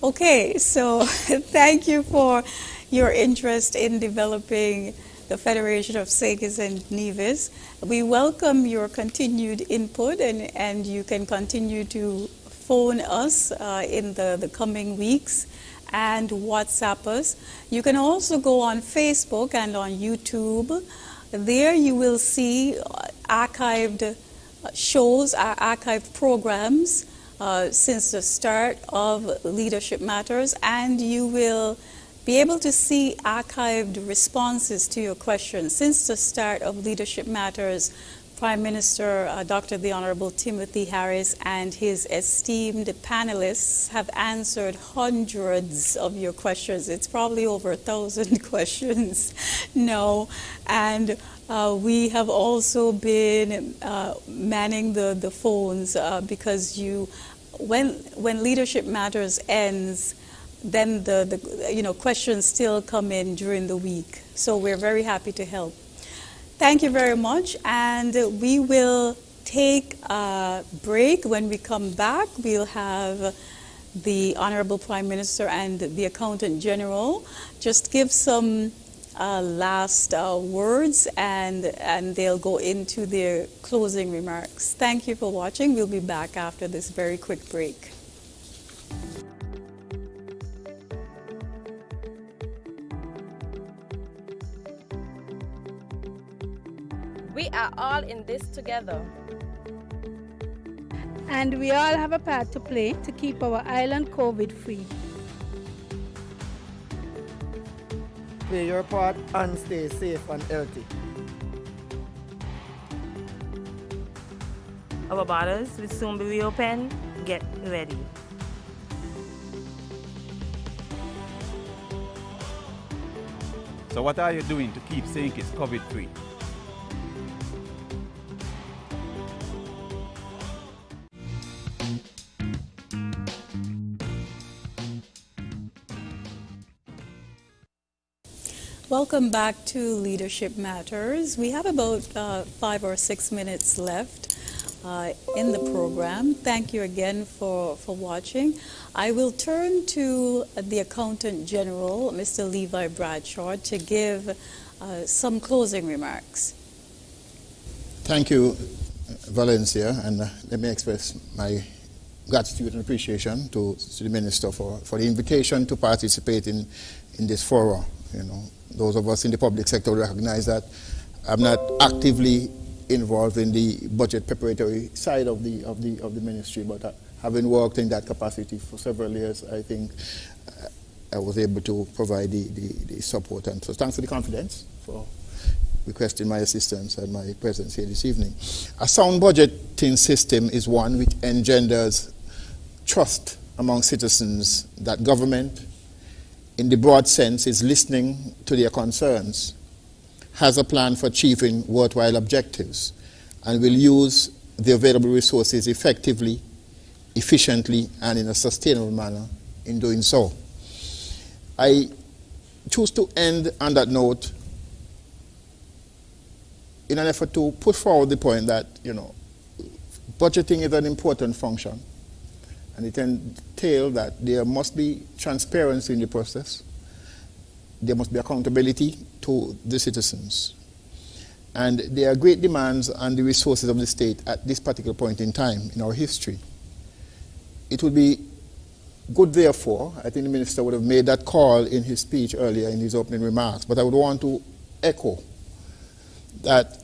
S1: Okay, so thank you for your interest in developing the Federation of St. Kitts and Nevis. We welcome your continued input, and you can continue to phone us in the coming weeks and WhatsApp us. You can also go on Facebook and on YouTube. There you will see archived shows, archived programs since the start of Leadership Matters, and you will be able to see archived responses to your questions. Since the start of Leadership Matters, Prime Minister Dr. the Honorable Timothy Harris and his esteemed panelists have answered hundreds of your questions. It's probably over 1,000 questions now. And we have also been manning the phones because when Leadership Matters ends, then the questions still come in during the week. So we're very happy to help. Thank you very much, and we will take a break. When we come back, we'll have the Honorable Prime Minister and the Accountant General just give some last words, and they'll go into their closing remarks. Thank you for watching. We'll be back after this very quick break.
S8: We are all in this together.
S10: And we all have a part to play to keep our island COVID-free.
S11: Play your part and stay safe and healthy.
S12: Our borders will soon be reopened. Get ready.
S13: So what are you doing to keep St. Kitts COVID-free?
S1: Welcome back to Leadership Matters. We have about 5 or 6 minutes left in the program. Thank you again for watching. I will turn to the Accountant General, Mr. Levi Bradshaw, to give some closing remarks.
S7: Thank you, Valencia, and let me express my gratitude and appreciation to the Minister for the invitation to participate in this forum. Those of us in the public sector recognize that I'm not actively involved in the budget preparatory side of the ministry, but having worked in that capacity for several years, I think I was able to provide the support. And so thanks for the confidence for requesting my assistance and my presence here this evening. A sound budgeting system is one which engenders trust among citizens that government, in the broad sense, is listening to their concerns, has a plan for achieving worthwhile objectives, and will use the available resources effectively, efficiently, and in a sustainable manner in doing so. I choose to end on that note in an effort to put forward the point that, budgeting is an important function, and it entails that there must be transparency in the process. There must be accountability to the citizens. And there are great demands on the resources of the state at this particular point in time in our history. It would be good, therefore, I think the minister would have made that call in his speech earlier in his opening remarks, but I would want to echo that,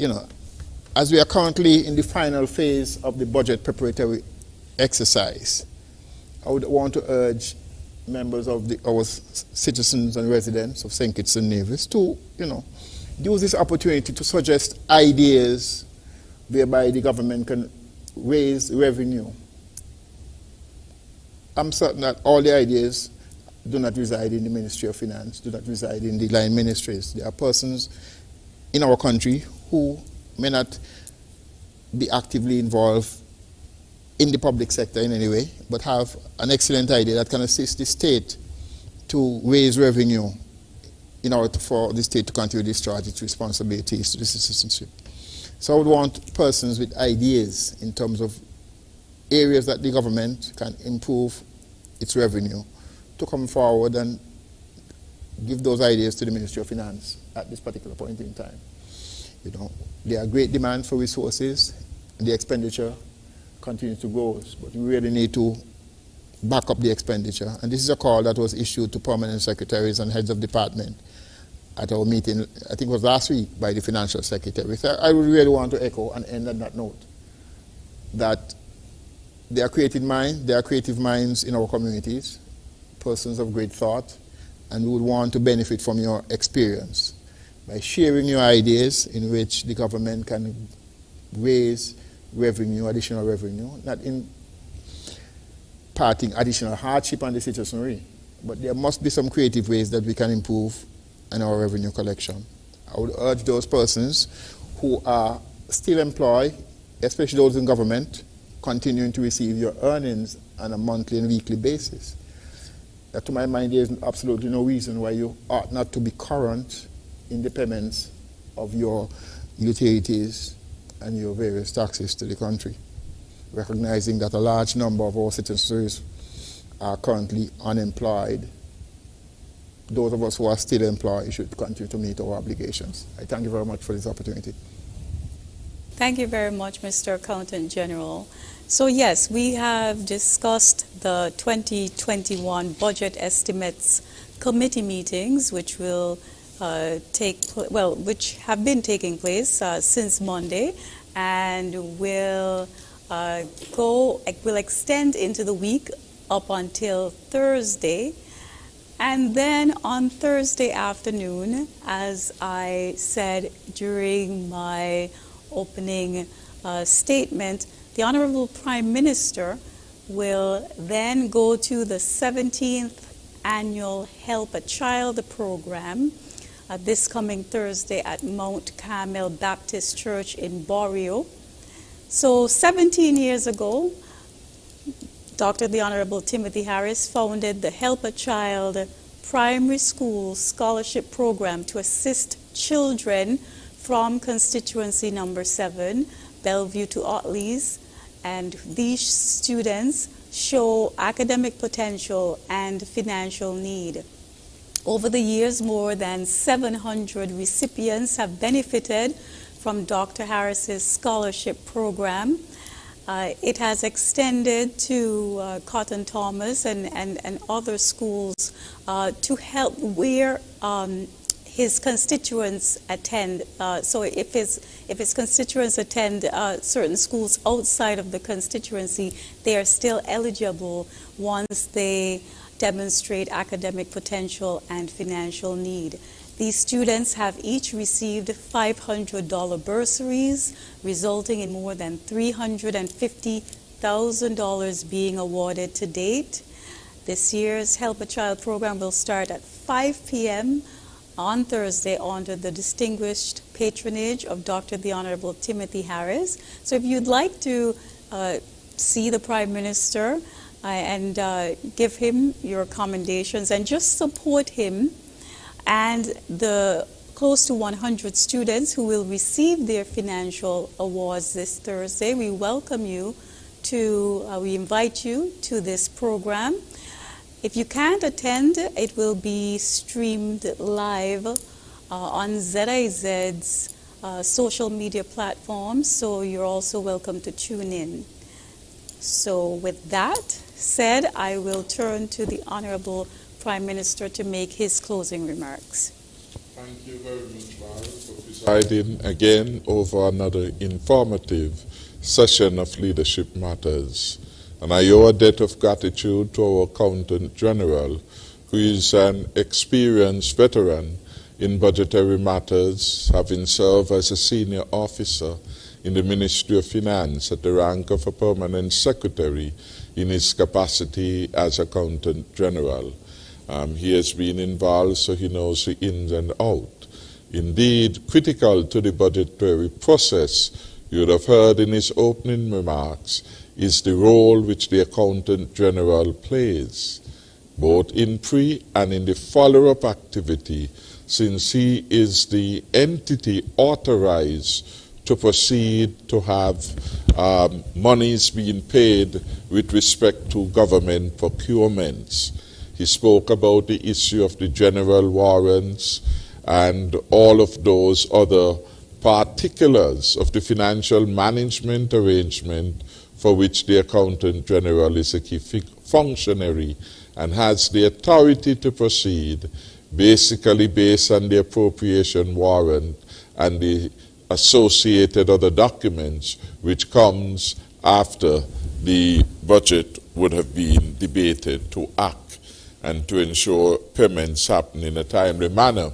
S7: as we are currently in the final phase of the budget preparatory exercise, I would want to urge members of our citizens and residents of St. Kitts and Nevis to, use this opportunity to suggest ideas whereby the government can raise revenue. I'm certain that all the ideas do not reside in the Ministry of Finance, do not reside in the line ministries. There are persons in our country who may not be actively involved in the public sector in any way, but have an excellent idea that can assist the state to raise revenue in order for the state to continue to discharge its responsibilities to the citizenship. So I would want persons with ideas in terms of areas that the government can improve its revenue to come forward and give those ideas to the Ministry of Finance at this particular point in time. There are great demands for resources, and the expenditure continues to grow, but we really need to back up the expenditure. And this is a call that was issued to permanent secretaries and heads of department at our meeting, I think it was last week, by the financial secretary. So I would really want to echo and end on that note, that there are creative minds in our communities, persons of great thought, and we would want to benefit from your experience by sharing your ideas in which the government can raise revenue, additional revenue, not imparting additional hardship on the citizenry, but there must be some creative ways that we can improve in our revenue collection. I would urge those persons who are still employed, especially those in government, continuing to receive your earnings on a monthly and weekly basis. That, to my mind, there is absolutely no reason why you ought not to be current in the payments of your utilities and your various taxes to the country, recognizing that a large number of our citizens are currently unemployed. Those of us who are still employed should continue to meet our obligations. I thank you very much for this opportunity.
S1: Thank you very much, Mr. Accountant General. So yes, we have discussed the 2021 budget estimates committee meetings, which will which have been taking place since Monday, and will extend into the week up until Thursday. And then on Thursday afternoon, as I said during my opening statement, the Honorable Prime Minister will then go to the 17th Annual Help a Child program this coming Thursday at Mount Carmel Baptist Church in Borio. So 17 years ago, the Honorable Timothy Harris founded the Help a Child Primary School Scholarship Program to assist children from constituency number 7, Bellevue to Otley's, and these students show academic potential and financial need. Over the years, more than 700 recipients have benefited from Dr. Harris's scholarship program. It has extended to Cotton Thomas and other schools to help where his constituents attend. So if his constituents attend certain schools outside of the constituency, they are still eligible once they demonstrate academic potential and financial need. These students have each received $500 bursaries, resulting in more than $350,000 being awarded to date. This year's Help a Child program will start at 5 p.m. on Thursday under the distinguished patronage of Dr. the Honorable Timothy Harris. So if you'd like to see the Prime Minister and give him your commendations and just support him and the close to 100 students who will receive their financial awards this Thursday, we welcome you to, we invite you to this program. If you can't attend, it will be streamed live on ZIZ's social media platforms, so you're also welcome to tune in. So with that said, I will turn to the Honorable Prime Minister to make his closing remarks.
S15: Thank you very much, Barry, for presiding again over another informative session of Leadership Matters. And I owe a debt of gratitude to our Accountant General, who is an experienced veteran in budgetary matters, having served as a senior officer in the Ministry of Finance at the rank of a permanent secretary in his capacity as Accountant General. He has been involved, so he knows the ins and outs. Indeed, critical to the budgetary process, you would have heard in his opening remarks, is the role which the Accountant General plays, both in pre and in the follow-up activity, since he is the entity authorized to proceed to have monies being paid with respect to government procurements. He spoke about the issue of the general warrants and all of those other particulars of the financial management arrangement for which the Accountant General is a key functionary and has the authority to proceed, basically based on the appropriation warrant and the associated other documents which comes after the budget would have been debated, to act and to ensure payments happen in a timely manner.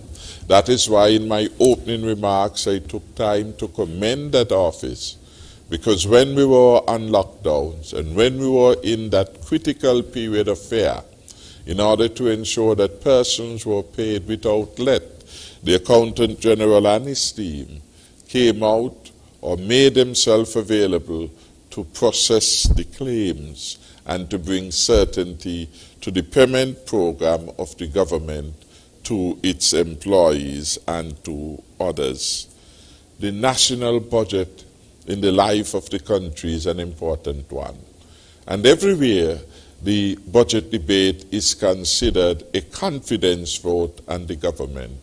S15: That is why in my opening remarks I took time to commend that office, because when we were on lockdowns and when we were in that critical period of fear, in order to ensure that persons were paid without let, the Accountant General and his team came out or made themselves available to process the claims and to bring certainty to the payment program of the government to its employees and to others. The national budget in the life of the country is an important one. And everywhere the budget debate is considered a confidence vote on the government.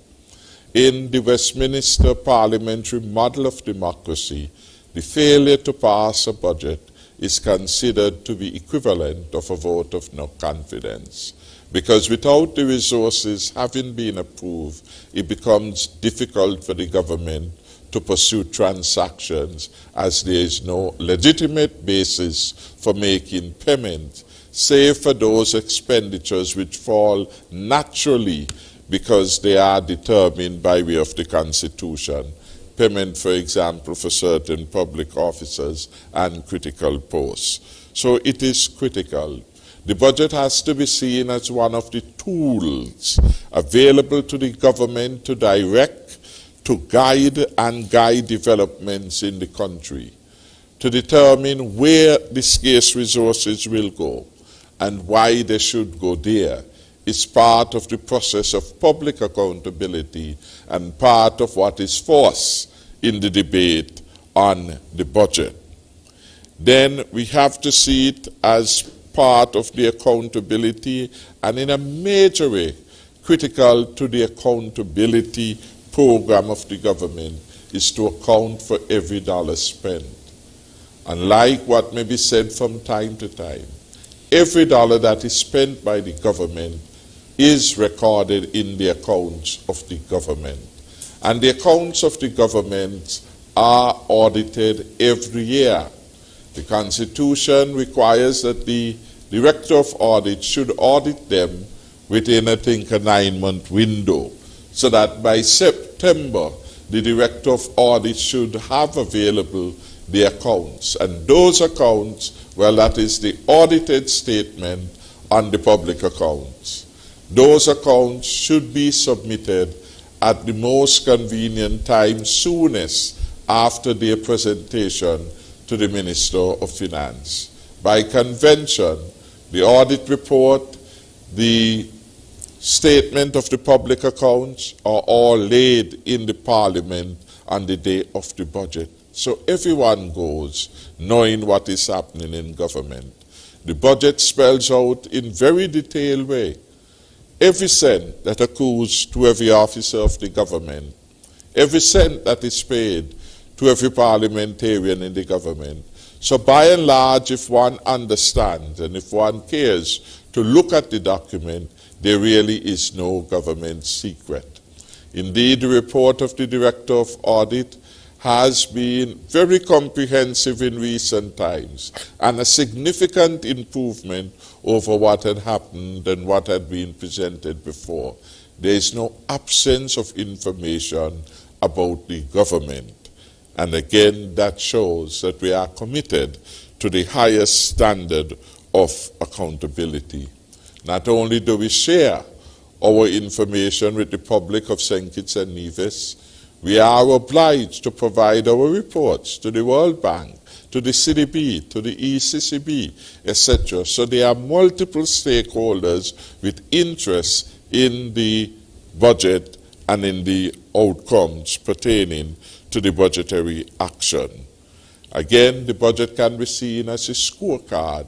S15: In the Westminster parliamentary model of democracy, the failure to pass a budget is considered to be equivalent of a vote of no confidence. Because without the resources having been approved, it becomes difficult for the government to pursue transactions, as there is no legitimate basis for making payments, save for those expenditures which fall naturally because they are determined by way of the Constitution. Payment, for example, for certain public officers and critical posts. So it is critical. The budget has to be seen as one of the tools available to the government to direct, to guide and guide developments in the country, to determine where the scarce resources will go and why they should go there. Is part of the process of public accountability and part of what is forced in the debate on the budget. Then we have to see it as part of the accountability, and in a major way critical to the accountability program of the government is to account for every dollar spent. Unlike what may be said from time to time, every dollar that is spent by the government is recorded in the accounts of the government. And the accounts of the government are audited every year. The Constitution requires that the Director of Audit should audit them within, I think, a 9-month window. so that by September, the Director of Audit should have available the accounts. And those accounts, well, that is the audited statement on the public accounts. Those accounts should be submitted at the most convenient time, soonest after their presentation to the Minister of Finance. By convention, the audit report, the statement of the public accounts are all laid in the Parliament on the day of the budget. So everyone goes knowing what is happening in government. The budget spells out in very detailed way every cent that accrues to every officer of the government, every cent that is paid to every parliamentarian in the government. So by and large, if one understands and if one cares to look at the document, there really is no government secret. Indeed, the report of the Director of Audit has been very comprehensive in recent times and a significant improvement over what had happened and what had been presented before. There is no absence of information about the government. And again, that shows that we are committed to the highest standard of accountability. Not only do we share our information with the public of St. Kitts and Nevis, we are obliged to provide our reports to the World Bank, to the CDB, to the ECCB, etc. So there are multiple stakeholders with interest in the budget and in the outcomes pertaining to the budgetary action. Again, the budget can be seen as a scorecard,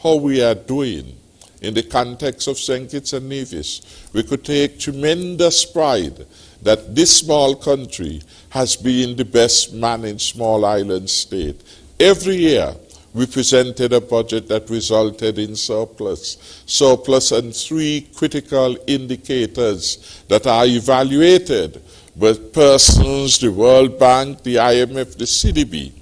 S15: how we are doing. In the context of St. Kitts and Nevis, we could take tremendous pride that this small country has been the best managed small island state. Every year, we presented a budget that resulted in surplus and 3 critical indicators that are evaluated by persons, the World Bank, the IMF, the CDB.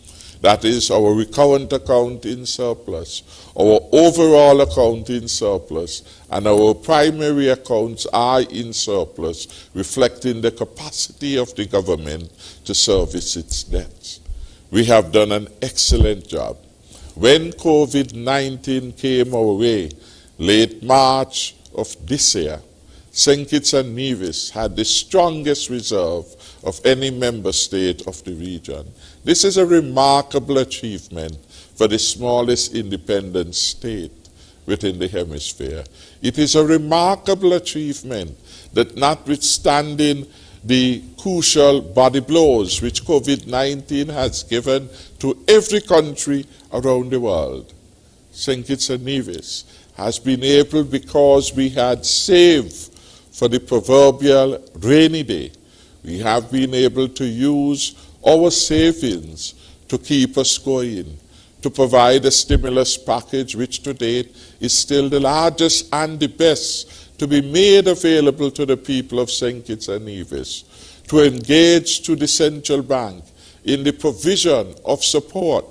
S15: That is our recurrent account in surplus, our overall account in surplus, and our primary accounts are in surplus, reflecting the capacity of the government to service its debts. We have done an excellent job. When COVID-19 came our way, late March of this year, St. Kitts and Nevis had the strongest reserve of any member state of the region. This is a remarkable achievement for the smallest independent state within the hemisphere. It is a remarkable achievement that notwithstanding the crucial body blows which COVID-19 has given to every country around the world, St. Kitts and Nevis has been able, because we had saved for the proverbial rainy day, we have been able to use our savings to keep us going, to provide a stimulus package which to date is still the largest and the best to be made available to the people of St. Kitts and Nevis, to engage to the central bank in the provision of support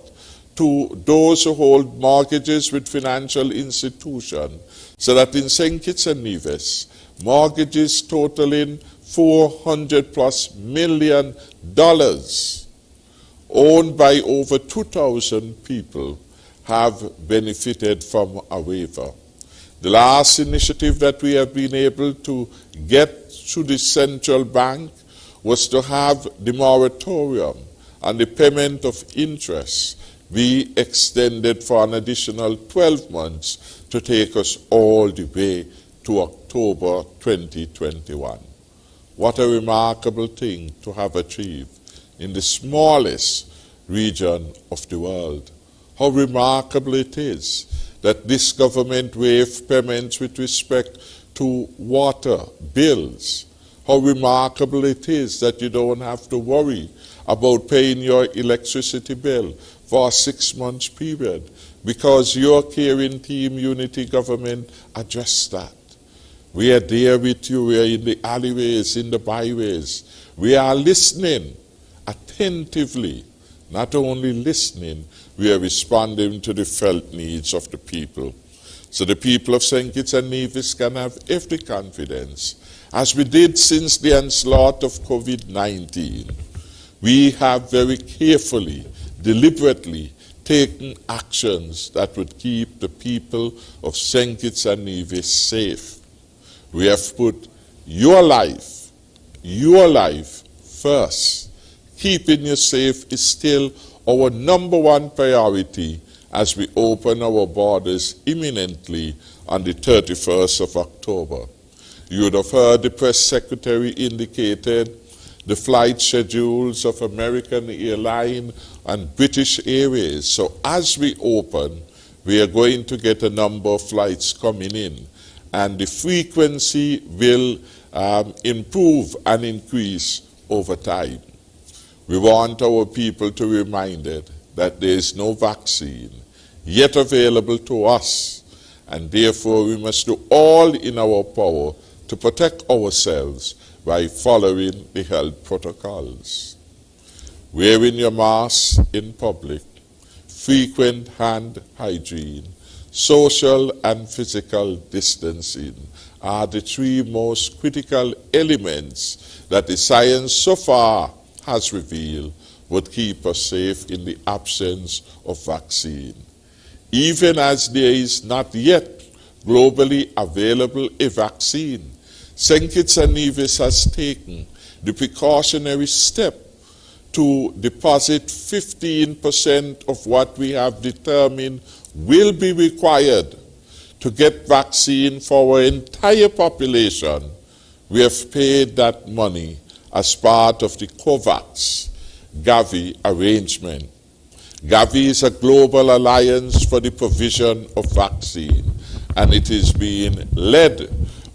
S15: to those who hold mortgages with financial institutions, so that in St. Kitts and Nevis, mortgages totaling $400+ million owned by over 2,000 people have benefited from a waiver. The last initiative that we have been able to get to the central bank was to have the moratorium on the payment of interest be extended for an additional 12 months to take us all the way to October 2021. What a remarkable thing to have achieved in the smallest region of the world. How remarkable it is that this government waived payments with respect to water bills. How remarkable it is that you don't have to worry about paying your electricity bill for a 6-month period, because your caring team, Unity Government, addressed that. We are there with you. We are in the alleyways, in the byways. We are listening attentively. Not only listening, we are responding to the felt needs of the people. So the people of St. Kitts and Nevis can have every confidence As we did since the onslaught of COVID-19, we have very carefully, deliberately taken actions that would keep the people of St. Kitts and Nevis safe. We have put your life first. Keeping you safe is still our number one priority as we open our borders imminently on the 31st of October. You would have heard the press secretary indicated the flight schedules of American Airlines and British Airways. So as we open, we are going to get a number of flights coming in, and the frequency will improve and increase over time. We want our people to be reminded that there is no vaccine yet available to us, and therefore we must do all in our power to protect ourselves by following the health protocols. Wearing your mask in public, frequent hand hygiene, social and physical distancing are the three most critical elements that the science so far has revealed would keep us safe in the absence of vaccine. Even as there is not yet globally available a vaccine, St. Kitts and Nevis has taken the precautionary step to deposit 15% of what we have determined will be required to get vaccine for our entire population. We have paid that money as part of the COVAX Gavi arrangement. Gavi is a global alliance for the provision of vaccine, and it is being led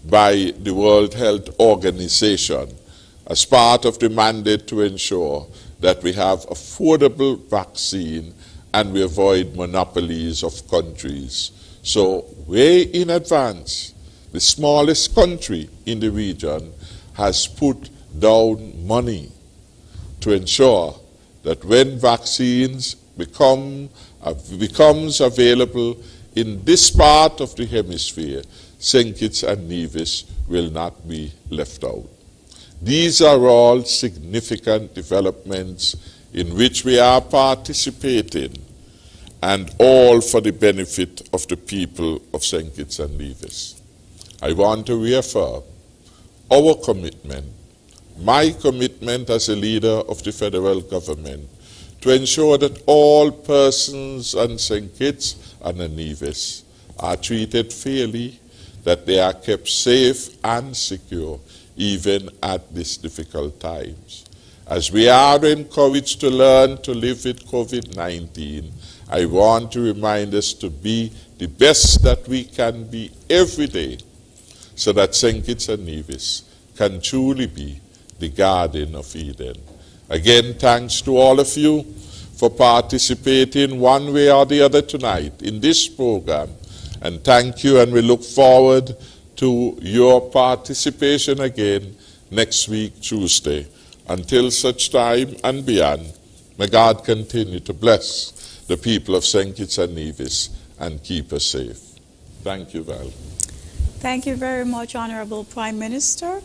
S15: by the World Health Organization as part of the mandate to ensure that we have affordable vaccine and we avoid monopolies of countries. So way in advance, the smallest country in the region has put down money to ensure that when vaccines becomes available in this part of the hemisphere, St. Kitts and Nevis will not be left out. These are all significant developments in which we are participating, and all for the benefit of the people of St. Kitts and Nevis. I want to reaffirm our commitment, my commitment as a leader of the federal government, to ensure that all persons on St. Kitts and Nevis are treated fairly, that they are kept safe and secure, even at these difficult times. As we are encouraged to learn to live with COVID-19, I want to remind us to be the best that we can be every day, so that St. Kitts and Nevis can truly be the Garden of Eden. Again, thanks to all of you for participating one way or the other tonight in this program. And thank you, and we look forward to your participation again next week, Tuesday. Until such time and beyond, may God continue to bless the people of St. Kitts and Nevis and keep us safe. Thank you, Val.
S1: Thank you very much, Honorable Prime Minister.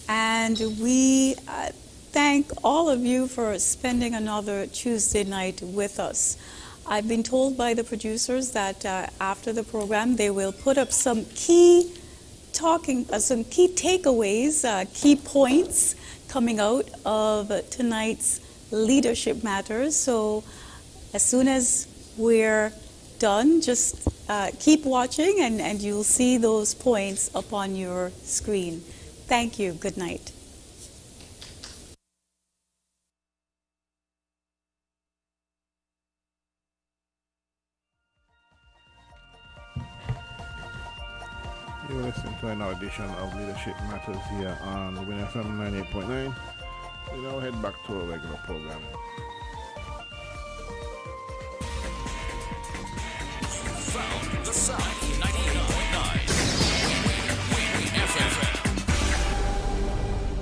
S1: And we thank all of you for spending another Tuesday night with us. I've been told by the producers that after the program, they will put up some key takeaways, key points coming out of tonight's leadership matters. So as soon as we're done, just keep watching and you'll see those points up on your screen. Thank you. Good night.
S9: You're listening to another edition of Leadership Matters here on Winner FM 98.9. We now head back to our regular program.
S14: You found the sound.